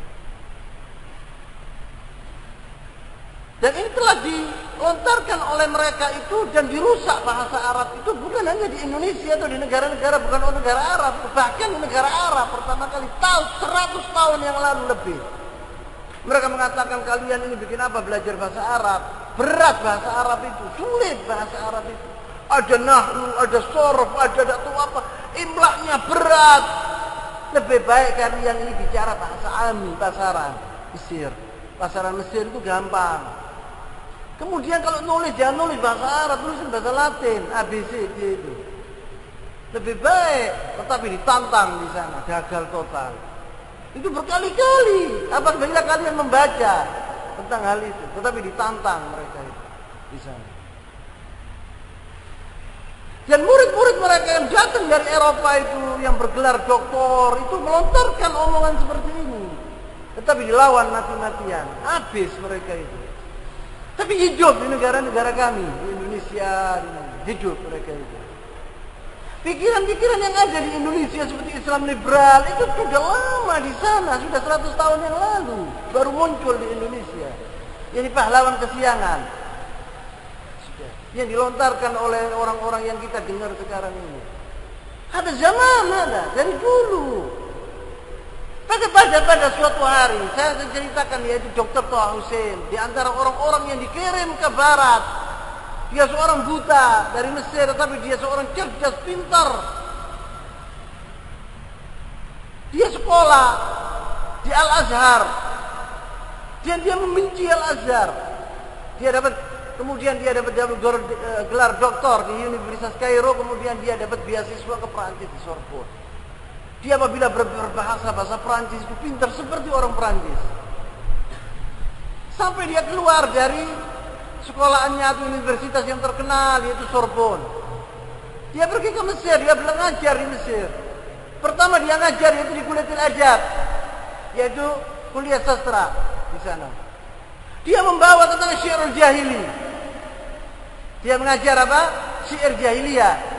Dan ini telah dilontarkan oleh mereka itu dan dirusak bahasa Arab itu bukan hanya di Indonesia atau di negara-negara bukan negara Arab, bahkan di negara Arab pertama kali 100 tahun yang lalu lebih. Mereka mengatakan kalian ini bikin apa belajar bahasa Arab? Berat bahasa Arab itu, sulit bahasa Arab itu. Ada nahwu, ada sorf, ada datu apa, imlaknya berat. Lebih baik kalian ini bicara bahasa Ami, pasaran Mesir. Pasaran Mesir itu gampang. Kemudian kalau nulis jangan nulis bahasa Arab, tulisin bahasa Latin, ABC dia itu. Lebih baik, tetapi ditantang di sana, gagal total. Itu berkali-kali. Apabila kalian membaca tentang hal itu, tetapi ditantang mereka itu di sana. Dan murid-murid mereka yang datang dari Eropa itu, yang bergelar doktor, itu melontarkan omongan seperti ini. Tetapi dilawan mati-matian, habis mereka itu. Tapi hidup di negara-negara kami, di Indonesia, hidup mereka itu. Pikiran-pikiran yang ada di Indonesia seperti Islam liberal itu sudah lama di sana, sudah 100 tahun yang lalu baru muncul di Indonesia. Jadi pahlawan kesiangan yang dilontarkan oleh orang-orang yang kita dengar sekarang ini. Ada zaman ada dari dulu. Pada suatu hari saya akan ceritakan, yaitu Dr. Toha Hussein di antara orang-orang yang dikirim ke barat. Dia seorang buta dari Mesir, tetapi dia seorang cerdas, pintar. Dia sekolah di Al-Azhar. Dan dia membenci Al-Azhar. Kemudian dia dapat gelar doktor di Universitas Kairo, kemudian dia dapat beasiswa ke Prancis di Sorbonne. Dia apabila berbahasa bahasa Prancis itu pintar seperti orang Prancis. Sampai dia keluar dari sekolahannya atau universitas yang terkenal, yaitu Sorbonne. Dia pergi ke Mesir, dia bilang ngajar di Mesir. Pertama dia ngajar yaitu di Kuliatul Adab, yaitu kuliah sastra di sana. Dia membawa tentang syair jahili. Dia mengajar apa? Syair jahiliyah.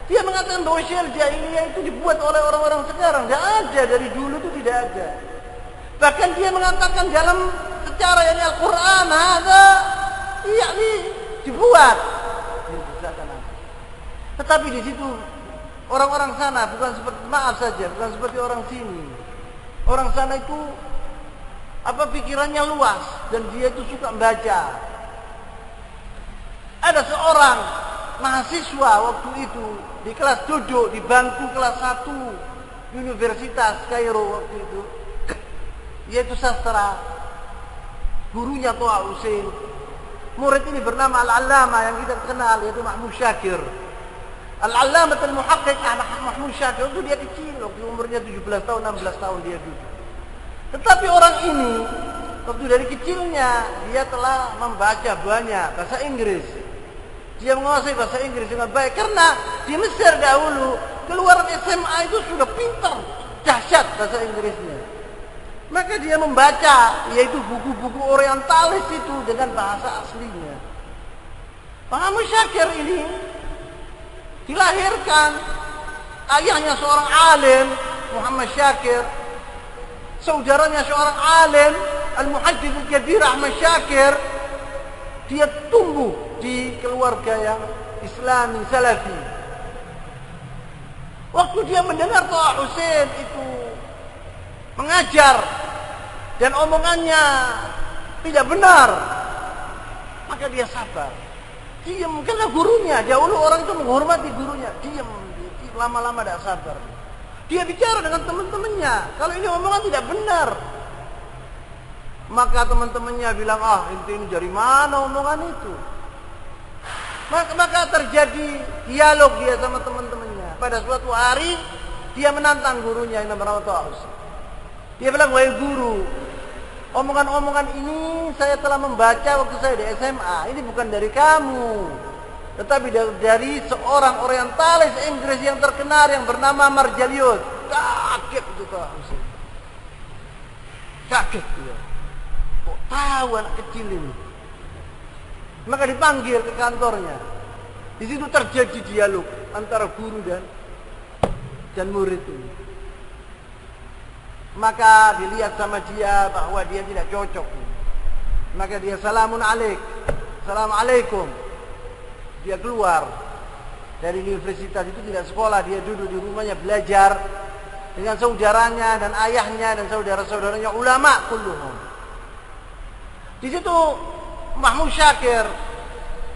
Dia mengatakan bahwa syair jahiliyah itu dibuat oleh orang-orang sekarang. Tidak ada, dari dulu itu tidak ada. Bahkan dia mengatakan dalam secara yang Al-Quran ada, yakni dibuat. Tetapi di situ orang-orang sana bukan seperti, maaf saja, bukan seperti orang sini. Orang sana itu pikirannya luas dan dia itu suka membaca. Ada seorang mahasiswa waktu itu di kelas duduk di bangku kelas 1 Universitas Kairo waktu itu, yaitu sastra. Gurunya Toha Hussein. Murid ini bernama Al-Allamah yang kita kenal, yaitu Mahmud Syakir. Al-Allamah al-Muhaqqiq Mahmud Syakir itu dia kecil, waktu umurnya 17 tahun, 16 tahun dia duduk. Tetapi orang ini waktu dari kecilnya dia telah membaca banyak bahasa Inggris. Dia menguasai bahasa Inggris dengan baik karena di Mesir dahulu keluaran SMA itu sudah pintar, dahsyat bahasa Inggrisnya. Maka dia membaca yaitu buku-buku orientalis itu dengan bahasa aslinya. Mahmud Syakir ini dilahirkan, ayahnya seorang alim, Muhammad Syakir, saudaranya seorang alim, Al-Muhaddits Al-Kabir Ahmad Syakir. Dia tumbuh di keluarga yang Islami Salafi. Waktu dia mendengar Tha'a Hussein itu mengajar dan omongannya tidak benar, maka dia sabar. Diam, karena gurunya. Dahulu orang itu menghormati gurunya. Diam, lama-lama tidak sabar. Dia bicara dengan teman-temannya, kalau ini omongan tidak benar. Maka teman-temannya bilang, inti ini dari mana omongan itu? Maka terjadi dialog dia sama teman-temannya. Pada suatu hari dia menantang gurunya yang bernama Tha'a Hussein. Dia bilang, wahai guru, omongan-omongan ini saya telah membaca waktu saya di SMA. Ini bukan dari kamu, tetapi dari seorang orientalis Inggris yang terkenal yang bernama Marjalius. Kaget itu Tha'a Hussein. Kaget dia. Kok tahu anak kecil ini? Maka dipanggil ke kantornya. Di situ terjadi dialog antara guru dan murid ini. Maka dilihat sama dia bahwa dia tidak cocok. Maka dia Assalamualaikum. Dia keluar dari universitas itu, tidak sekolah. Dia duduk di rumahnya belajar dengan saudaranya dan ayahnya dan saudara-saudaranya ulama kulluhum. Di situ Mahmud Syakir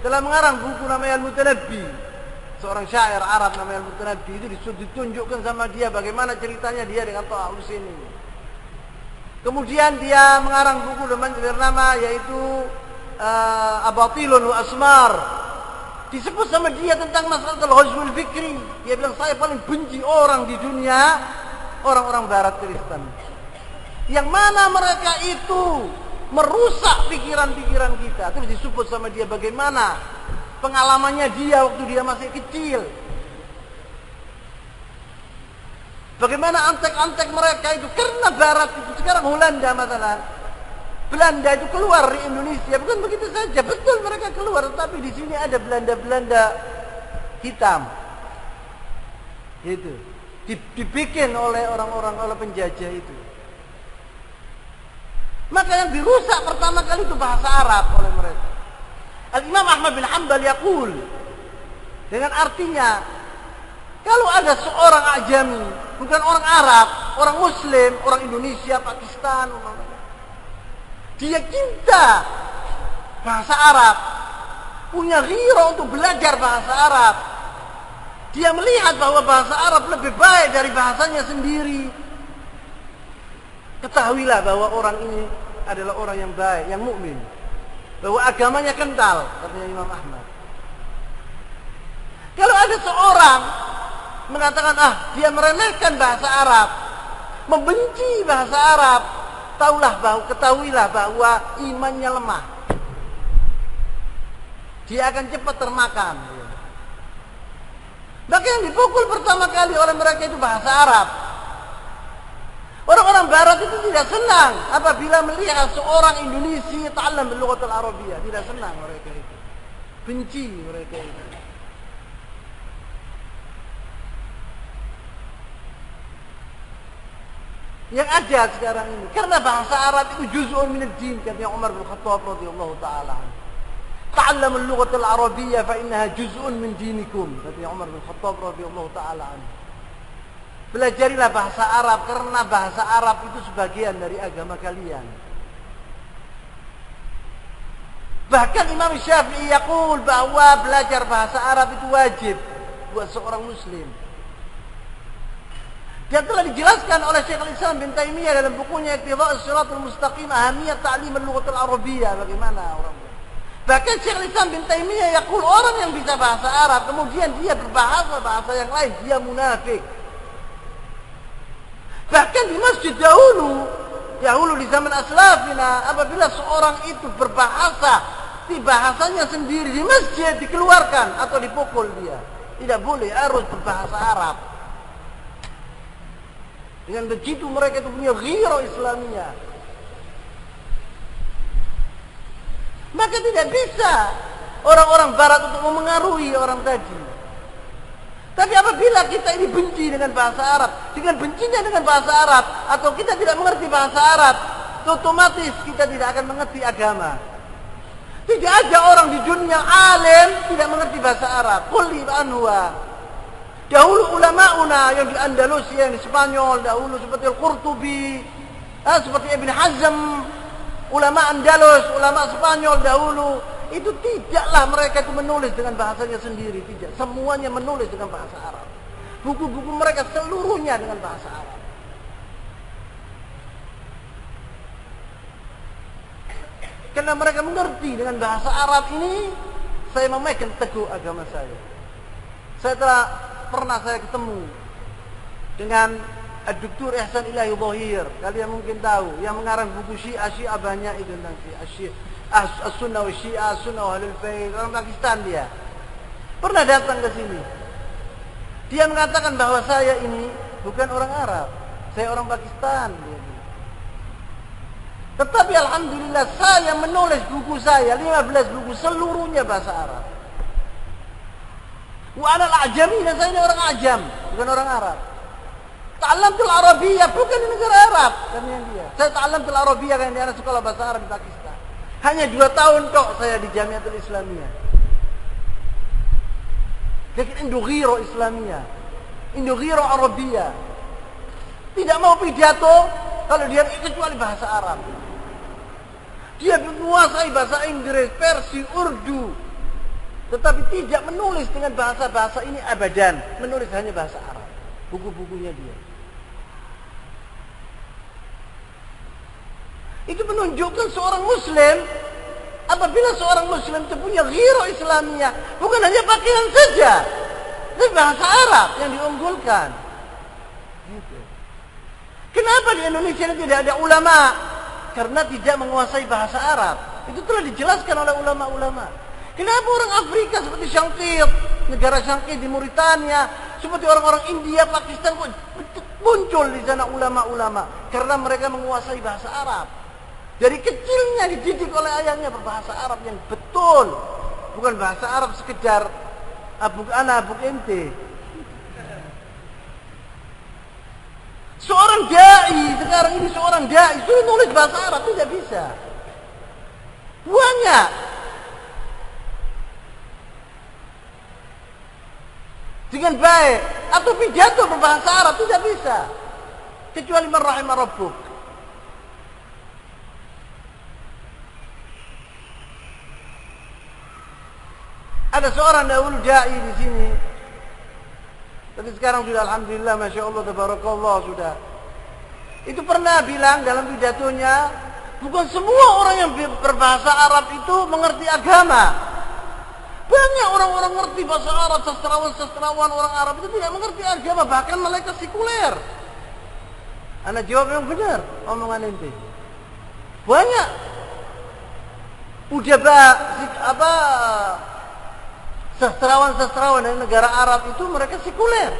telah mengarang buku namanya Al-Mutanabbi. Seorang syair Arab namanya Al-Mutanabbi. Itu ditunjukkan sama dia bagaimana ceritanya dia dengan Tha'a Hussein ini. Kemudian dia mengarang buku bernama yaitu Abatilun wa Asmar. Disebut sama dia tentang masalah al-hujmul fikri. Dia bilang, saya paling benci orang di dunia orang-orang barat Kristen, yang mana mereka itu merusak pikiran-pikiran kita. Terus disebut sama dia bagaimana pengalamannya dia waktu dia masih kecil. Bagaimana antek-antek mereka itu karena barat itu. Sekarang Holanda masalah, Belanda itu keluar di Indonesia. Bukan begitu saja, betul mereka keluar, tapi di sini ada Belanda hitam. Gitu. Dibikin oleh orang-orang, oleh penjajah itu. Maka yang dirusak pertama kali itu bahasa Arab oleh mereka. Al-Imam Ahmad bin Hanbal yaqul, dengan artinya, kalau ada seorang ajami, bukan orang Arab, orang Muslim, orang Indonesia, Pakistan, dia cinta bahasa Arab, punya ghirah untuk belajar bahasa Arab, dia melihat bahwa bahasa Arab lebih baik dari bahasanya sendiri, ketahuilah bahwa orang ini adalah orang yang baik, yang mukmin, bahwa agamanya kental, katanya Imam Ahmad. Kalau ada seorang mengatakan, dia meremehkan bahasa Arab, membenci bahasa Arab, ketahuilah bahwa imannya lemah. Dia akan cepat termakan. Maka yang dipukul pertama kali oleh mereka itu bahasa Arab. Orang-orang barat itu tidak senang apabila melihat seorang Indonesia ta'allam bil lughatil arabiyyah. Tidak senang mereka itu. Benci mereka itu. Yang ada sekarang ini, karena bahasa Arab itu juz'un min ad-din, kata Umar bin Khattab radhiyallahu taala anhu. Ta'allamul lughatal arabiyyah fa innaha juz'un min dinikum, kata Umar bin Khattab radhiyallahu taala anhu. Belajarilah bahasa Arab karena bahasa Arab itu sebagian dari agama kalian. Bahkan Imam Syafi'i yaqul bahwa belajar bahasa Arab itu wajib buat seorang muslim. Dan telah dijelaskan oleh Syekhul Islam bin Taimiyah dalam bukunya Iqtida'us Shiratal Mustaqim, ahamiyat ta'lim al-lughatil arabiyyah, bagaimana orang. Bahkan Syekhul Islam bin Taimiyah yaqul, orang yang bisa bahasa Arab kemudian dia berbahasa bahasa yang lain, dia munafik. Bahkan di masjid dahulu di zaman aslafina, apabila seorang itu berbahasa di bahasanya sendiri di masjid, dikeluarkan atau dipukul dia. Tidak boleh, harus berbahasa Arab. Dengan begitu mereka itu punya ghirah Islamiyah. Maka tidak bisa orang-orang barat untuk memengaruhi orang tadi. Tapi apabila kita ini benci dengan bahasa Arab, dengan bencinya dengan bahasa Arab, atau kita tidak mengerti bahasa Arab, otomatis kita tidak akan mengerti agama. Tidak ada orang di dunia alim tidak mengerti bahasa Arab. Qul anwa. Dahulu ulama-una yang di Andalusia, yang di Spanyol, dahulu seperti Al-Qurtubi, seperti Ibn Hazm, ulama Andalus, ulama Spanyol dahulu, itu tidaklah mereka itu menulis dengan bahasanya sendiri, tidak. Semuanya menulis dengan bahasa Arab. Buku-buku mereka seluruhnya dengan bahasa Arab. Karena mereka mengerti dengan bahasa Arab ini, saya memegang teguh agama saya. Pernah saya ketemu dengan Dr. Ihsan Ilahi Dhahir. Kalian mungkin tahu, yang mengarang buku Syiah banyak itu tentang Syiah. As-Sunnah wa Syiah, As-Sunnah wa Ahlul Bait, orang Pakistan dia. Pernah datang ke sini. Dia mengatakan bahwa saya ini bukan orang Arab, saya orang Pakistan. Tetapi alhamdulillah saya menulis buku saya 15 buku seluruhnya bahasa Arab. Wa ana al-ajami, dan saya ini orang Ajam, bukan orang Arab. Ta'allamtul Arabiyyah, bukan di negara Arab, kan yang dia. Saya ta'allamtul Arabiyyah kan di sekolah bahasa Arab di Pakistan. Hanya 2 tahun kok saya di Jamiatul Islamiyah. Lakin Indo Ghiro Islamiyah, Indo Ghiro Arabiyyah. Tidak mau pidato kalau dia kecuali bahasa Arab. Dia menguasai bahasa Inggris, Persia, Urdu. Tetapi tidak menulis dengan bahasa-bahasa ini abadan. Menulis hanya bahasa Arab. Buku-bukunya dia. Itu menunjukkan seorang Muslim, apabila seorang Muslim itu punya ghiro Islamiyah, bukan hanya pakaian saja, tapi bahasa Arab yang diunggulkan. Gitu. Kenapa di Indonesia ini tidak ada ulama? Karena tidak menguasai bahasa Arab. Itu telah dijelaskan oleh ulama-ulama. Kenapa orang Afrika seperti Syangkit, negara Syangkit di Mauritania, seperti orang-orang India, Pakistan muncul di sana ulama-ulama? Karena mereka menguasai bahasa Arab. Dari kecilnya dididik oleh ayahnya berbahasa Arab yang betul, bukan bahasa Arab sekedar abuk ana abuk ente. Seorang dai sekarang ini, seorang dai sudah nulis bahasa Arab tidak bisa. Banyak. Dengan baik atau pidato berbahasa Arab tidak bisa, kecuali man rahimah rabbuk. Ada seorang dahulu dai di sini, tapi sekarang sudah alhamdulillah, masya Allah, tabarakallah sudah. Itu pernah bilang dalam pidatonya, bukan semua orang yang berbahasa Arab itu mengerti agama. Banyak orang-orang ngerti bahasa Arab, sastrawan orang Arab itu tidak mengerti agama, bahkan mereka sekuler. Anak jawab yang benar omongan ente. Banyak sastrawan dari negara Arab itu mereka sekuler.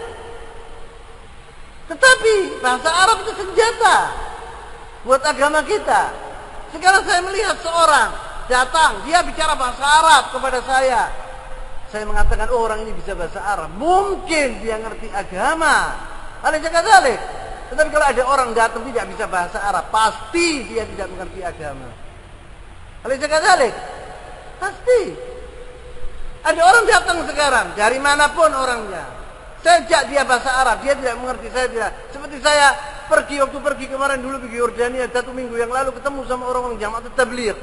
Tetapi bahasa Arab itu senjata buat agama kita. Sekarang saya melihat seorang datang, dia bicara bahasa Arab kepada saya. Saya mengatakan, oh orang ini bisa bahasa Arab. Mungkin dia ngerti agama. Alaysa kadzalik. Tetapi kalau ada orang datang tidak bisa bahasa Arab, pasti dia tidak mengerti agama. Alaysa kadzalik. Pasti. Ada orang datang sekarang, dari manapun orangnya. Saya ajak dia bahasa Arab, dia tidak mengerti, saya tidak. Seperti saya waktu pergi kemarin dulu pergi Yordania 1 minggu yang lalu, ketemu sama orang-orang jamaah tabligh.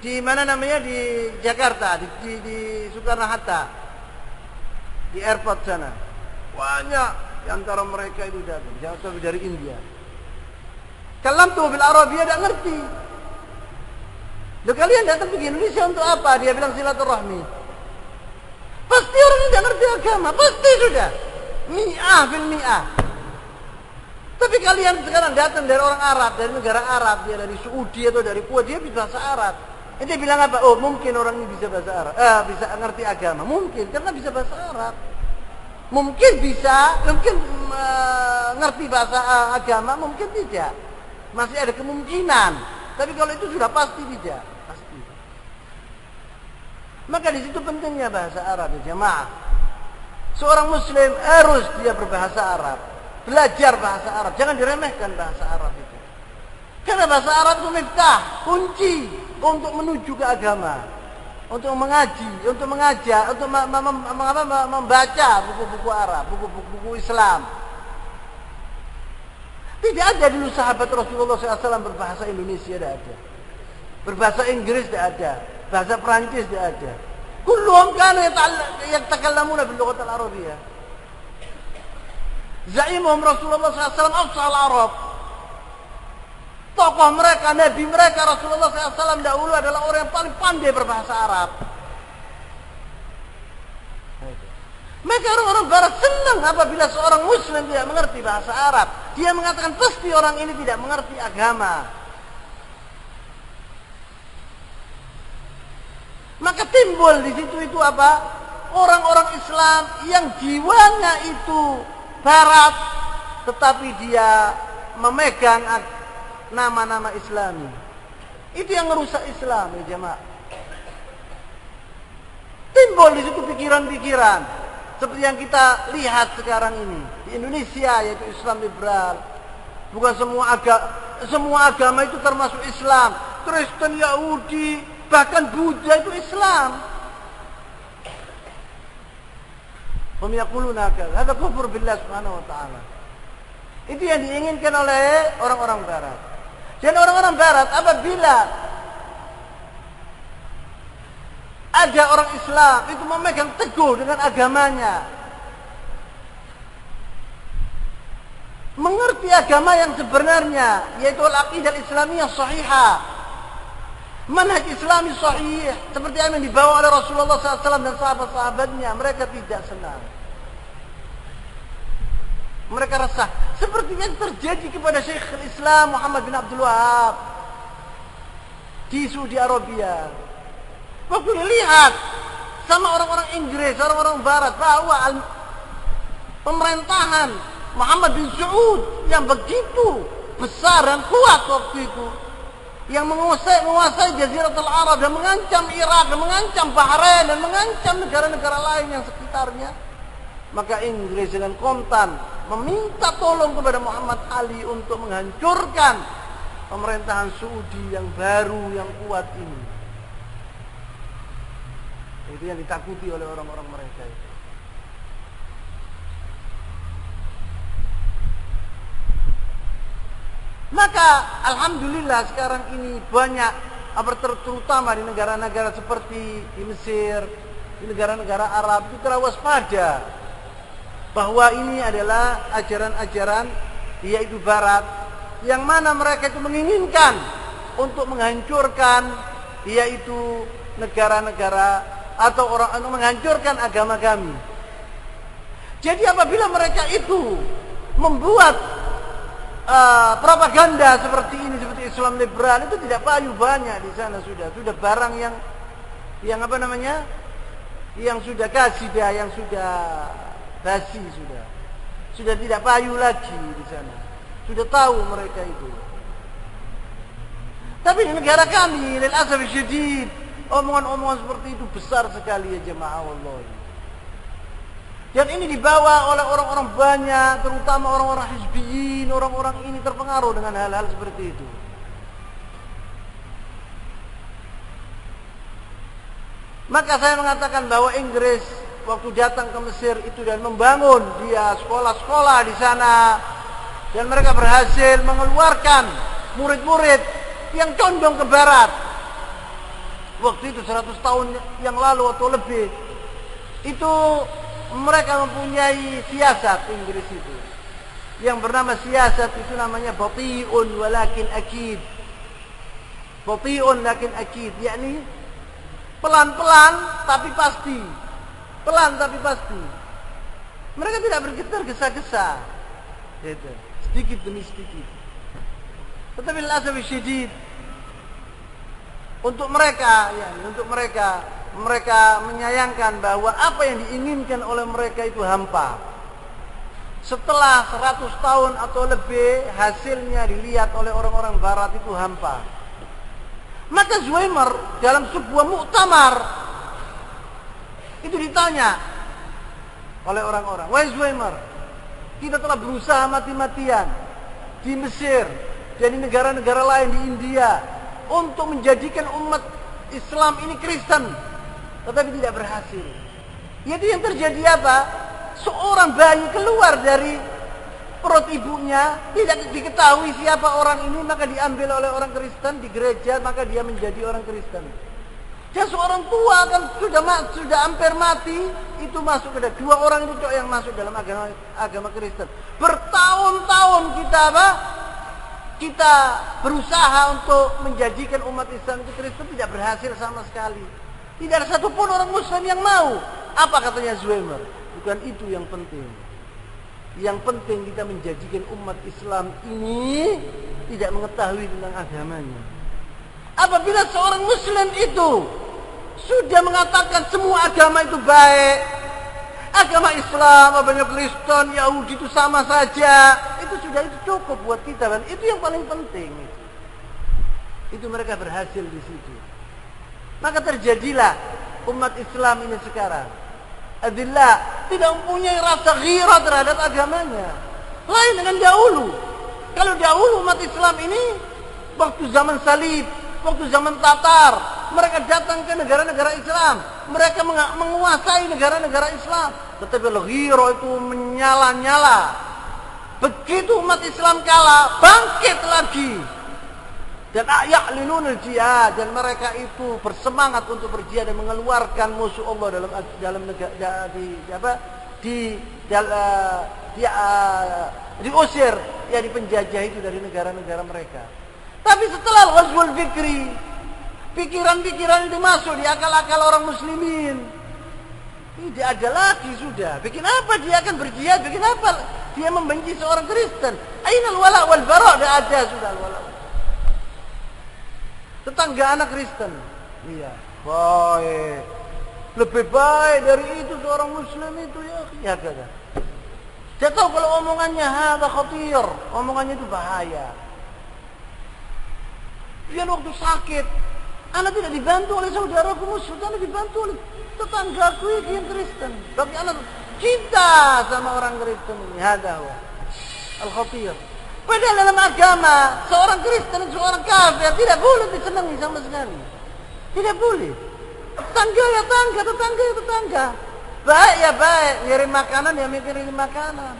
Di mana namanya, di Jakarta, di Soekarno-Hatta, di airport sana. Banyak di antara mereka itu datang, jauh dari India. Kalam tuh bil Arabia tidak ngerti. Loh, kalian datang ke Indonesia untuk apa? Dia bilang silaturahmi. Pasti orang tidak ngerti agama, pasti sudah. Mi'ah bil mi'ah. Tapi kalian sekarang datang dari orang Arab, dari negara Arab, dia dari Saudi atau dari Kuwait, dia bisa bahasa Arab. Dia bilang apa? Oh, mungkin orang ini bisa bahasa Arab. Bisa ngerti agama. Mungkin, karena bisa bahasa Arab. Mungkin bisa, mungkin ngerti bahasa agama, mungkin tidak. Masih ada kemungkinan. Tapi kalau itu sudah pasti tidak. Pasti. Maka di situ pentingnya bahasa Arab, ya jemaah. Seorang Muslim harus dia berbahasa Arab. Belajar bahasa Arab. Jangan diremehkan bahasa Arab itu. Karena bahasa Arab itu miftah, kunci untuk menuju ke agama. untuk mengaji, untuk mengajar, untuk membaca buku-buku Arab, buku-buku Islam. Tidak ada dulu sahabat Rasulullah SAW berbahasa Indonesia, tidak ada. Berbahasa Inggris tidak ada. Bahasa Perancis tidak ada. Kulluhum kanu yatakallamuna bil lughat al-arabiyyah. Zaimuhum Rasulullah SAW afsahal Arab. Tokoh mereka, nabi mereka Rasulullah SAW dahulu adalah orang yang paling pandai berbahasa Arab. Maka orang-orang Barat senang apabila seorang Muslim tidak mengerti bahasa Arab. Dia mengatakan pasti orang ini tidak mengerti agama. Maka timbul di situ itu apa? Orang-orang Islam yang jiwanya itu Barat, tetapi dia memegang nama-nama Islami. Itu yang merusak Islam, ya jemaah. Timbul di situ pikiran-pikiran seperti yang kita lihat sekarang ini di Indonesia, yaitu Islam liberal. Bukan semua agama itu termasuk Islam. Kristen, Yahudi, bahkan Buddha itu Islam. Hum yaquluna hadza kufur billah subhanahu wa ta'ala. Itu yang diinginkan oleh orang-orang Barat. Dan orang-orang Barat apabila ada orang Islam itu memegang teguh dengan agamanya, mengerti agama yang sebenarnya, yaitu al-aqidah al-islamiyah sahihah, manhaj Islami sahih, seperti yang dibawa oleh Rasulullah SAW dan sahabat-sahabatnya, mereka tidak senang. Mereka resah. Seperti yang terjadi kepada Syekhul Islam Muhammad bin Abdul Wahab di Saudi Arabia. Waktu dilihat sama orang-orang Inggris, orang-orang Barat, bahwa pemerintahan Muhammad bin Saud yang begitu besar dan kuat waktu itu, yang menguasai Jaziratul Arab dan mengancam Irak dan mengancam Bahrain dan mengancam negara-negara lain yang sekitarnya, maka Inggris dengan kontan meminta tolong kepada Muhammad Ali untuk menghancurkan pemerintahan Saudi yang baru, yang kuat ini. Itu yang ditakuti oleh orang-orang mereka itu. Maka alhamdulillah sekarang ini banyak, terutama di negara-negara seperti di Mesir, di negara-negara Arab, itu telah waspada bahwa ini adalah ajaran-ajaran yaitu Barat, yang mana mereka itu menginginkan untuk menghancurkan yaitu negara-negara atau orang untuk menghancurkan agama kami. Jadi apabila mereka itu membuat propaganda seperti ini, seperti Islam liberal, itu tidak payu banyak di sana, sudah barang yang yang sudah kasidah, yang sudah basi, sudah tidak payu lagi di sana. Sudah tahu mereka itu. Tapi di negara kami, lil asaf syadid, omongan-omongan seperti itu besar sekali ya jemaah wallahi. Dan ini dibawa oleh orang-orang banyak, terutama orang-orang hizbiyin, orang-orang ini terpengaruh dengan hal-hal seperti itu. Maka saya mengatakan bahwa Inggris waktu datang ke Mesir itu dan membangun dia sekolah-sekolah di sana, dan mereka berhasil mengeluarkan murid-murid yang condong ke barat. Waktu itu 100 tahun yang lalu atau lebih, itu mereka mempunyai siasat Inggris itu yang bernama siasat itu namanya bati'un walakin akid. Bati'un lakin akid, yakni pelan-pelan tapi pasti. Pelan tapi pasti. Mereka tidak bergesa-gesa. Gitu. Sedikit demi sedikit. Tetapi al-asaf syadid, untuk mereka menyayangkan bahwa apa yang diinginkan oleh mereka itu hampa. Setelah 100 tahun atau lebih, hasilnya dilihat oleh orang-orang barat itu hampa. Maka Zuhair dalam sebuah muktamar itu ditanya oleh orang-orang, "Wahai Zuhair, kita telah berusaha mati-matian di Mesir dan di negara-negara lain di India untuk menjadikan umat Islam ini Kristen, tetapi tidak berhasil. Yaitu yang terjadi apa? Seorang bayi keluar dari perut ibunya, tidak diketahui siapa orang ini, maka diambil oleh orang Kristen di gereja, maka dia menjadi orang Kristen. Dan seorang tua kan sudah hampir mati, itu masuk ke dalam. 2 orang itu yang masuk dalam agama Kristen. Bertahun-tahun kita berusaha untuk menjadikan umat Islam itu Kristen, tidak berhasil sama sekali. Tidak ada satupun orang Muslim yang mau. Apa katanya Zweimer? Bukan itu yang penting. Yang penting kita menjadikan umat Islam ini tidak mengetahui tentang agamanya. Apabila seorang Muslim itu sudah mengatakan semua agama itu baik, agama Islam, agama Kristen, Yahudi itu sama saja, itu cukup buat kita, kan? Itu yang paling penting. Itu mereka berhasil di situ. Maka terjadilah umat Islam ini sekarang adillah tidak mempunyai rasa ghirah terhadap agamanya. Lain dengan dahulu. Kalau dahulu umat Islam ini waktu zaman salib, waktu zaman Tatar, mereka datang ke negara-negara Islam, mereka menguasai negara-negara Islam. Tetapi ghirah itu menyala-nyala. Begitu umat Islam kalah, bangkit lagi. Dan ya'linunul jihad, dan mereka itu bersemangat untuk berjihad dan mengeluarkan musuh Allah dalam negara diusir, ya dipenjajah itu dari negara-negara mereka. Tapi setelah ghazwul fikri, pikiran-pikiran itu masuk di akal-akal orang muslimin. Tidak ada lagi sudah. Bikin apa dia akan berjihad? Bikin apa dia membenci seorang Kristen? Ainal wala wal bara? Tidak ada sudah wala. Tetangga anak Kristen, iya, baik, lebih baik dari itu seorang Muslim itu ya kata. Dia tahu kalau omongannya hada khatir, omongannya itu bahaya. Dia waktu sakit, anak tidak dibantu oleh saudaraku Muslim, anak dibantu oleh tetanggaku yang Kristen. Tapi anak cinta sama orang Kristen ini, hada al khatir. Padahal dalam agama, seorang Kristen dan seorang kafir tidak boleh disenangi sama sekali. Tidak boleh. Tetangga ya tetangga, tetangga ya tetangga. Baik ya baik, ngirim makanan ya ngirim makanan.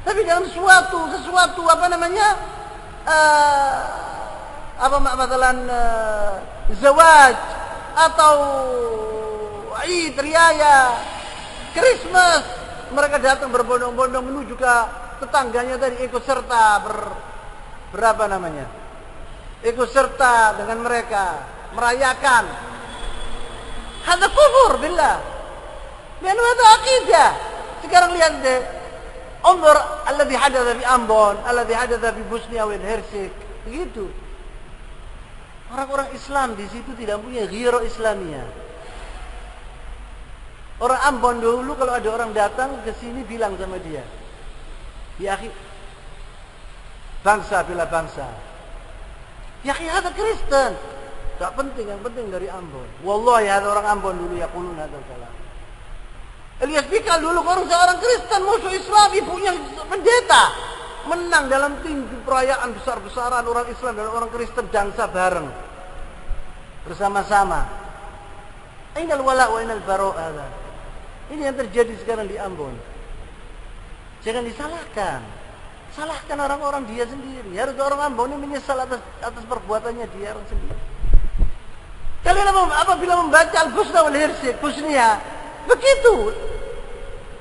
Tapi dalam sesuatu apa namanya? Zawaj atau Eid Raya, Christmas, mereka datang berbondong-bondong menuju ke tetangganya tadi, ikut serta ikut serta dengan mereka merayakan. Hada kufur billah. Dan hada aqidah. Sekarang lihat deh, umur alladhi hadatha fi Ambon, alladhi hadatha fi Bosnia dan Hersek, begitu. Orang-orang Islam di situ tidak punya ghirah Islamiyah. Orang Ambon dulu kalau ada orang datang ke sini bilang sama dia, ya akhi, bangsa bila bangsa. Ya akhi, ada Kristen. Tak penting, yang penting dari Ambon. Wallahi ada orang Ambon dulu yaqulun hadzal kalam. Ilyas Bikal dulu seorang Kristen musuh Islam, ibunya pendeta, menang dalam tinggi perayaan besar-besaran, orang Islam dan orang Kristen dansa bareng bersama-sama. Ainal wala wa ainal bara'. Ini yang terjadi sekarang di Ambon. Jangan disalahkan. Salahkan orang-orang dia sendiri. Harus orang Ambon ini menyesal atas perbuatannya dia orang sendiri. Kalian apabila membaca Al-Bosna wal Hersek, Bosnia, begitu.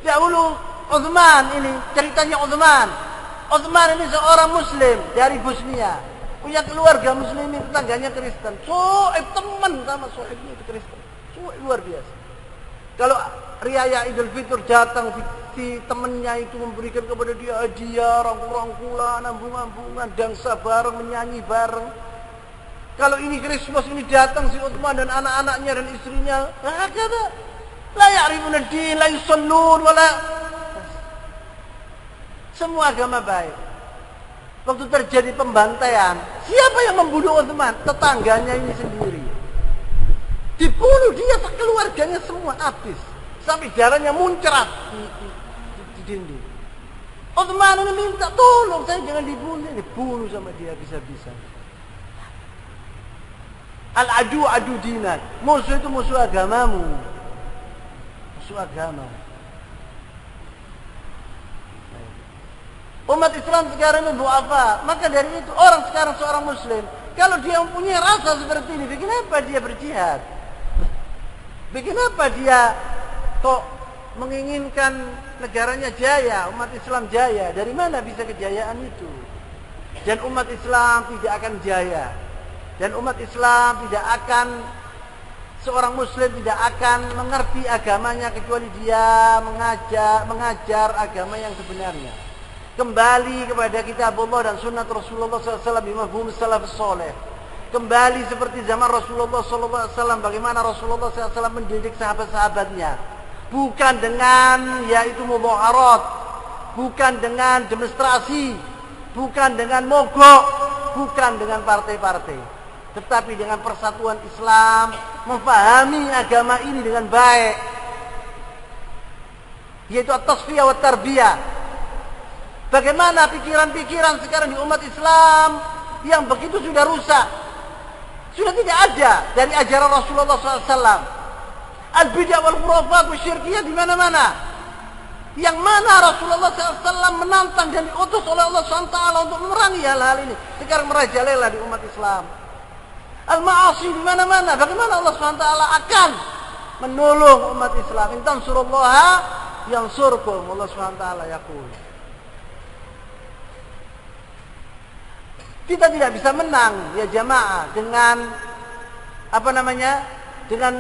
Dahulu Uthman ini, ceritanya Uthman. Uthman ini seorang Muslim dari Bosnia, punya keluarga Muslimin, tetangganya Kristen. Teman sama sohibnya itu Kristen. Luar biasa. Kalau Raya Idul Fitr datang, si temannya itu memberikan kepada dia hadiah, rangkul-rangkulan, ambung-ambungan, dansa bareng, menyanyi bareng. Kalau ini Christmas ini datang si Uthman dan anak-anaknya dan istrinya, kata, la ya'rifuna ad-din, la yusallun, wala. Semua agama baik. Waktu terjadi pembantaian, siapa yang membunuh Uthman? Tetangganya ini sendiri. Dibunuh dia, keluarganya semua habis. Sampai darahnya muncrat di dinding. Uthman ini minta tolong, saya jangan dibunuh. Dibunuh sama dia bisa-bisa. Al-adu adu dinak. Musuh itu musuh agamamu. isu agama. Umat Islam sekarang ini du'afa. Maka dari itu orang sekarang seorang muslim, kalau dia mempunyai rasa seperti ini, kenapa dia berjihad? Kenapa dia kok menginginkan negaranya jaya, umat Islam jaya? Dari mana bisa kejayaan itu? Dan umat Islam tidak akan jaya. Dan umat Islam tidak akan, seorang muslim tidak akan mengerti agamanya kecuali dia mengajar agama yang sebenarnya. Kembali kepada kitab Allah dan sunnah Rasulullah SAW bimafhum salafus soleh. Kembali seperti zaman Rasulullah SAW, bagaimana Rasulullah SAW mendidik sahabat-sahabatnya. Bukan dengan yaitu mudhaharat, bukan dengan demonstrasi, bukan dengan mogok, bukan dengan partai-partai, tetapi dengan persatuan Islam, memahami agama ini dengan baik, yaitu at-tasfiyah wa tarbiyah. Bagaimana pikiran-pikiran sekarang di umat Islam yang begitu sudah rusak, sudah tidak ada dari ajaran Rasulullah SAW. Al-bid'ah wal khurafat wa syirkiyah di mana-mana. Yang mana Rasulullah SAW menantang dan diutus oleh Allah SWT untuk memerangi hal-hal ini. Sekarang merajalela di umat Islam. Al-ma'asi di mana-mana. Bagaimana Allah SWT akan menolong umat Islam? In tansurullaha yansurkum. Allah SWT yaqul. Kita tidak bisa menang ya jamaah dengan dengan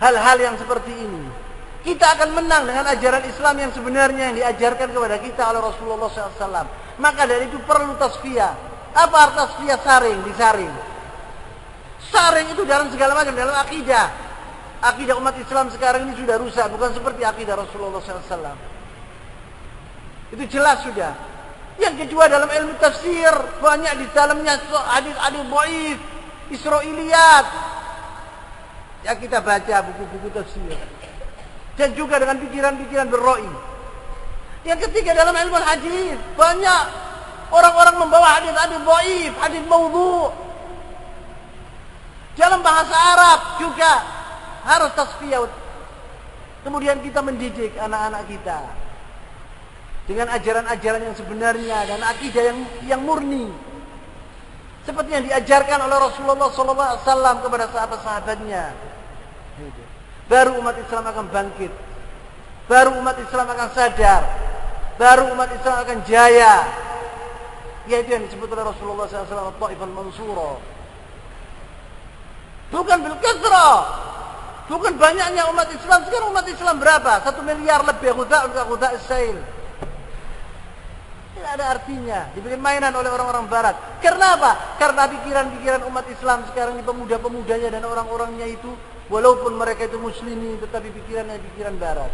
hal-hal yang seperti ini. Kita akan menang dengan ajaran Islam yang sebenarnya yang diajarkan kepada kita oleh Rasulullah SAW. Maka dari itu perlu tasfiyah. Apa arti tasfiyah? Disaring. Saring itu dalam segala macam, dalam akidah. Akidah umat Islam sekarang ini sudah rusak, bukan seperti akidah Rasulullah SAW. Itu jelas sudah. Yang kedua, dalam ilmu tafsir banyak di dalamnya hadis-hadis dhaif, Israiliyat. Ya kita baca buku-buku tafsir. Dan juga dengan pikiran-pikiran berroi. Yang ketiga, dalam ilmu hadis banyak orang-orang membawa hadis-hadis dhaif, hadis maudhu'. Dalam bahasa Arab juga harus tasfiyah. Kemudian kita mendidik anak-anak kita dengan ajaran-ajaran yang sebenarnya dan akidah yang murni, seperti yang diajarkan oleh Rasulullah SAW kepada sahabat-sahabatnya. Baru umat Islam akan bangkit, baru umat Islam akan sadar, baru umat Islam akan jaya. Yaitu yang disebut oleh Rasulullah SAW at-ta'ifah al-mansura. Bukan bil kasrah, bukan banyaknya umat Islam. Sekarang umat Islam berapa? 1 miliar lebih. Ghudha as-sail. Tidak ada artinya, dibikin mainan oleh orang-orang barat. Karena apa? Karena pikiran-pikiran umat Islam sekarang ini, pemuda-pemudanya dan orang-orangnya itu, walaupun mereka itu muslimin, tetapi pikirannya pikiran barat.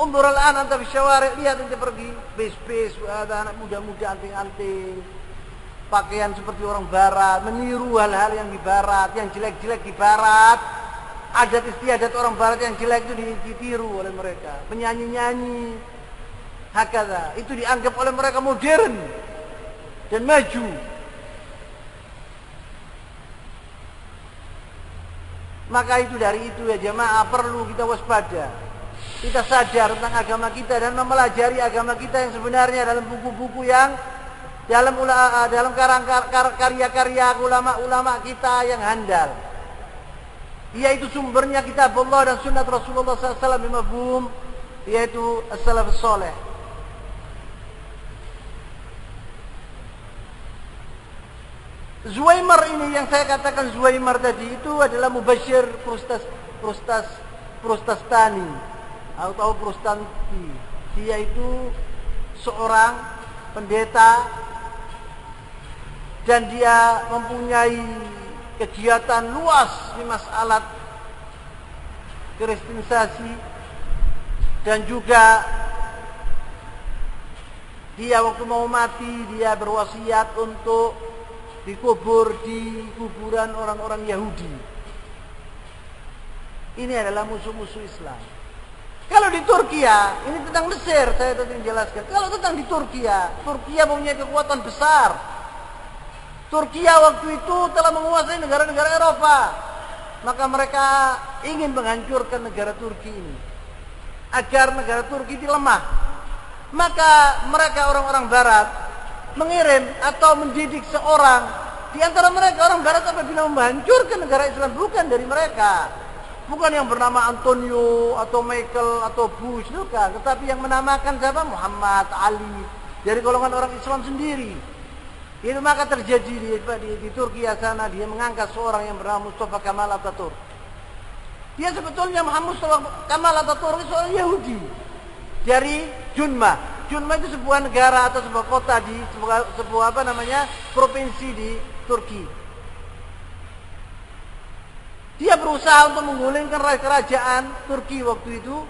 Undur al-an anta fi syawari', lihat ente pergi bis-bis, ada anak muda-muda anting-anting, pakaian seperti orang barat, meniru hal-hal yang di barat, yang jelek-jelek di barat. Adat istiadat orang barat yang jelek itu ditiru oleh mereka. Penyanyi-nyanyi hakada, itu dianggap oleh mereka modern dan maju. Maka itu dari itu ya jamaah perlu kita waspada. Kita sadar tentang agama kita dan mempelajari agama kita yang sebenarnya dalam buku-buku yang dalam karya-karya ulama-ulama kita yang handal. Yaitu sumbernya kitab Allah dan sunnah Rasulullah SAW bimafhum, yaitu as-salafus saleh. Zuhaimar ini yang saya katakan Zuhaimar tadi itu adalah Mubasyir Prustastani atau Prustanti. Dia itu seorang pendeta dan dia mempunyai kegiatan luas di masalah kristenisasi, dan juga dia waktu mau mati dia berwasiat untuk dikubur di kuburan orang-orang Yahudi. Ini adalah musuh-musuh Islam. Kalau di Turkiya, ini tentang Mesir saya tadi menjelaskan. Kalau tentang di Turkiya mempunyai kekuatan besar. Turkiya waktu itu telah menguasai negara-negara Eropa. Maka mereka ingin menghancurkan negara Turki ini, agar negara Turki ini lemah. Maka mereka orang-orang barat mengirim atau mendidik seorang di antara mereka. Orang barat apabila menghancurkan negara Islam, bukan dari mereka, bukan yang bernama Antonio atau Michael atau Bush, bukan, tetapi yang menamakan siapa? Muhammad, Ali, dari golongan orang Islam sendiri. Itu maka terjadi di Turki sana, dia mengangkat seorang yang bernama Mustafa Kemal Atatürk. Dia sebetulnya Muhammad Mustafa Kemal Atatürk itu seorang Yahudi dari Junma. Junma itu sebuah negara atau sebuah kota di sebuah provinsi di Turki. Dia berusaha untuk menggulingkan kerajaan Turki waktu itu,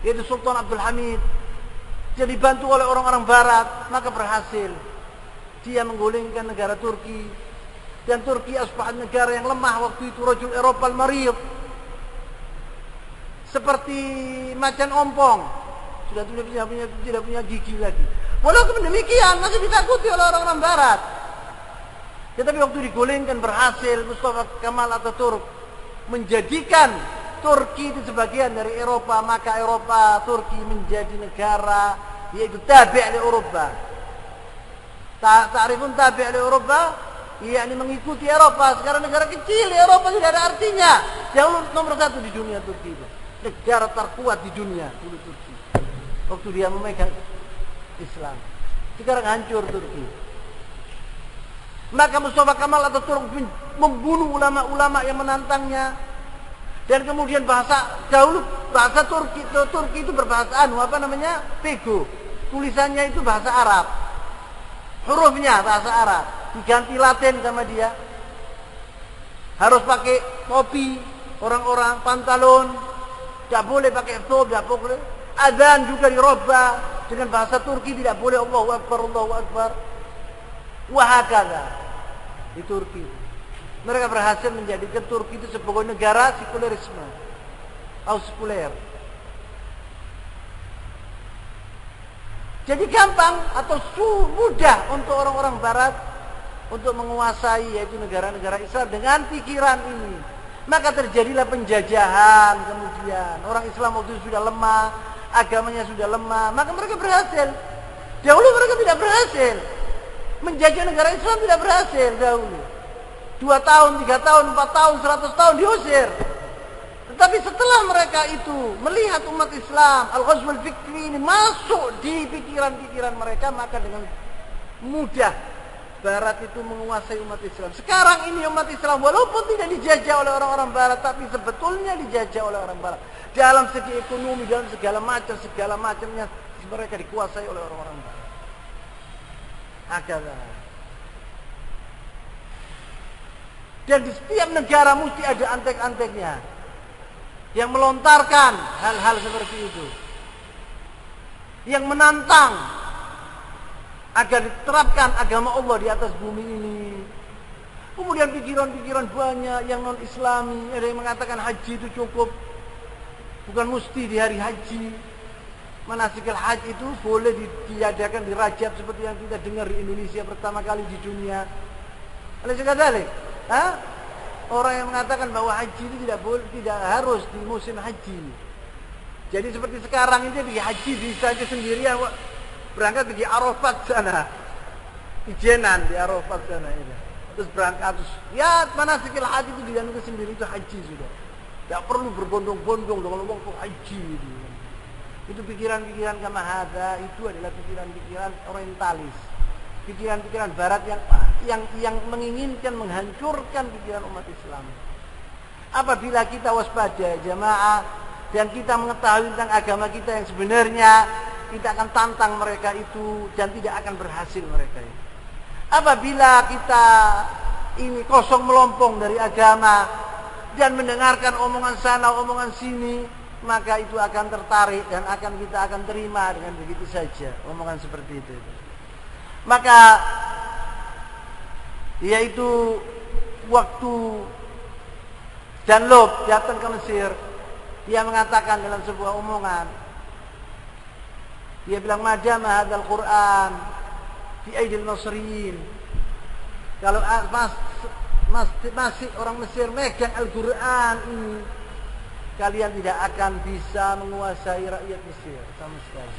yaitu Sultan Abdul Hamid. Dia dibantu oleh orang-orang barat, maka berhasil. Dia menggulingkan negara Turki, dan Turki asbah negara yang lemah waktu itu, rajul Eropa al-marid, seperti macan ompong, sudah tidak punya gigi lagi. Walaupun demikian masih ditakuti oleh orang-orang barat. Tetapi waktu digulingkan berhasil, Mustafa Kemal Atatürk menjadikan Turki itu sebagian dari Eropa, maka Turki menjadi negara yaitu tabi' li Eropa. Ta'rifun tabi' li Eropa, yakni mengikuti Eropa. Sekarang negara kecil di Eropa tidak ada artinya. Yang nomor 1 di dunia Turki itu, negara terkuat di dunia dulu Turki. Waktu dia memegang Islam, sekarang hancur Turki. Maka Mustafa Kemal Atatürk membunuh ulama-ulama yang menantangnya. Dan kemudian bahasa Turki itu berbahasa pego. Tulisannya itu bahasa Arab. Hurufnya bahasa Arab, diganti Latin sama dia. Harus pakai topi orang-orang, pantalon, tidak boleh pakai thawb, tidak boleh. Adzan juga dirubah dengan bahasa Turki, tidak boleh Allahu Akbar, Allahu Akbar. Wahakala di Turki. Mereka berhasil menjadikan Turki itu sebagai negara sekulerisme atau sekuler. Jadi gampang atau mudah untuk orang-orang barat untuk menguasai yaitu negara-negara Islam dengan pikiran ini. Maka terjadilah penjajahan kemudian. Orang Islam waktu itu sudah lemah, agamanya sudah lemah, maka mereka berhasil. Dahulu mereka tidak berhasil. Menjajah negara Islam tidak berhasil dahulu. 2 tahun, 3 tahun, 4 tahun, 100 tahun diusir. Tetapi setelah mereka itu melihat umat Islam, al-ghazwul fikri ini masuk di pikiran-pikiran mereka, maka dengan mudah Barat itu menguasai umat Islam. Sekarang ini umat Islam walaupun tidak dijajah oleh orang-orang Barat, tapi sebetulnya dijajah oleh orang Barat. Dalam segi ekonomi, dalam segala macamnya mereka dikuasai oleh orang-orang Barat. Agama. Dan di setiap negara mesti ada antek-anteknya yang melontarkan hal-hal seperti itu, yang menantang agar diterapkan agama Allah di atas bumi ini. Kemudian pikiran-pikiran banyak yang non-Islami. Ada yang mengatakan haji itu cukup, bukan mesti di hari haji. Manasikul haji itu boleh diadakan di Rajab seperti yang kita dengar di Indonesia pertama kali di dunia. Oleh sekali, orang yang mengatakan bahwa haji itu tidak harus di musim haji. Jadi seperti sekarang ini di haji bisa aja sendirian, berangkat di Arafat sana, ijenan di Arafat sana itu. Terus berangkat, terus ya manasikul haji itu dilakukan sendiri, itu haji sudah. Tidak perlu berbondong-bondong dengan orang kok haji itu. Itu pikiran-pikiran kama hadza, itu adalah pikiran-pikiran orientalis. Pikiran-pikiran barat yang menginginkan menghancurkan pikiran umat Islam. Apabila kita waspada jamaah dan kita mengetahui tentang agama kita yang sebenarnya, kita akan tantang mereka itu dan tidak akan berhasil mereka itu. Apabila kita ini kosong melompong dari agama dan mendengarkan omongan sana, omongan sini, maka itu akan tertarik dan kita akan terima dengan begitu saja omongan seperti itu. Maka yaitu waktu Danlop datang ke Mesir, dia mengatakan dalam sebuah omongan, dia bilang madama hadzal Quran fi aidil Masriyin. Kalau masih orang Mesir megang Al-Quran ini kalian tidak akan bisa menguasai rakyat Mesir sama sekali.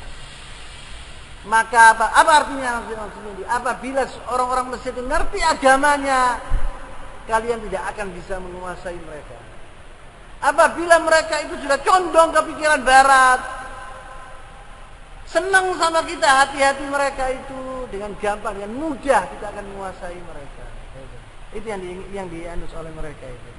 Maka apa artinya maksudnya? Apabila orang-orang Mesir itu ngerti agamanya, kalian tidak akan bisa menguasai mereka. Apabila mereka itu sudah condong ke pikiran barat, senang sama kita, hati-hati mereka itu dengan gampang, dengan mudah kita akan menguasai mereka. Itu yang dianus oleh mereka itu.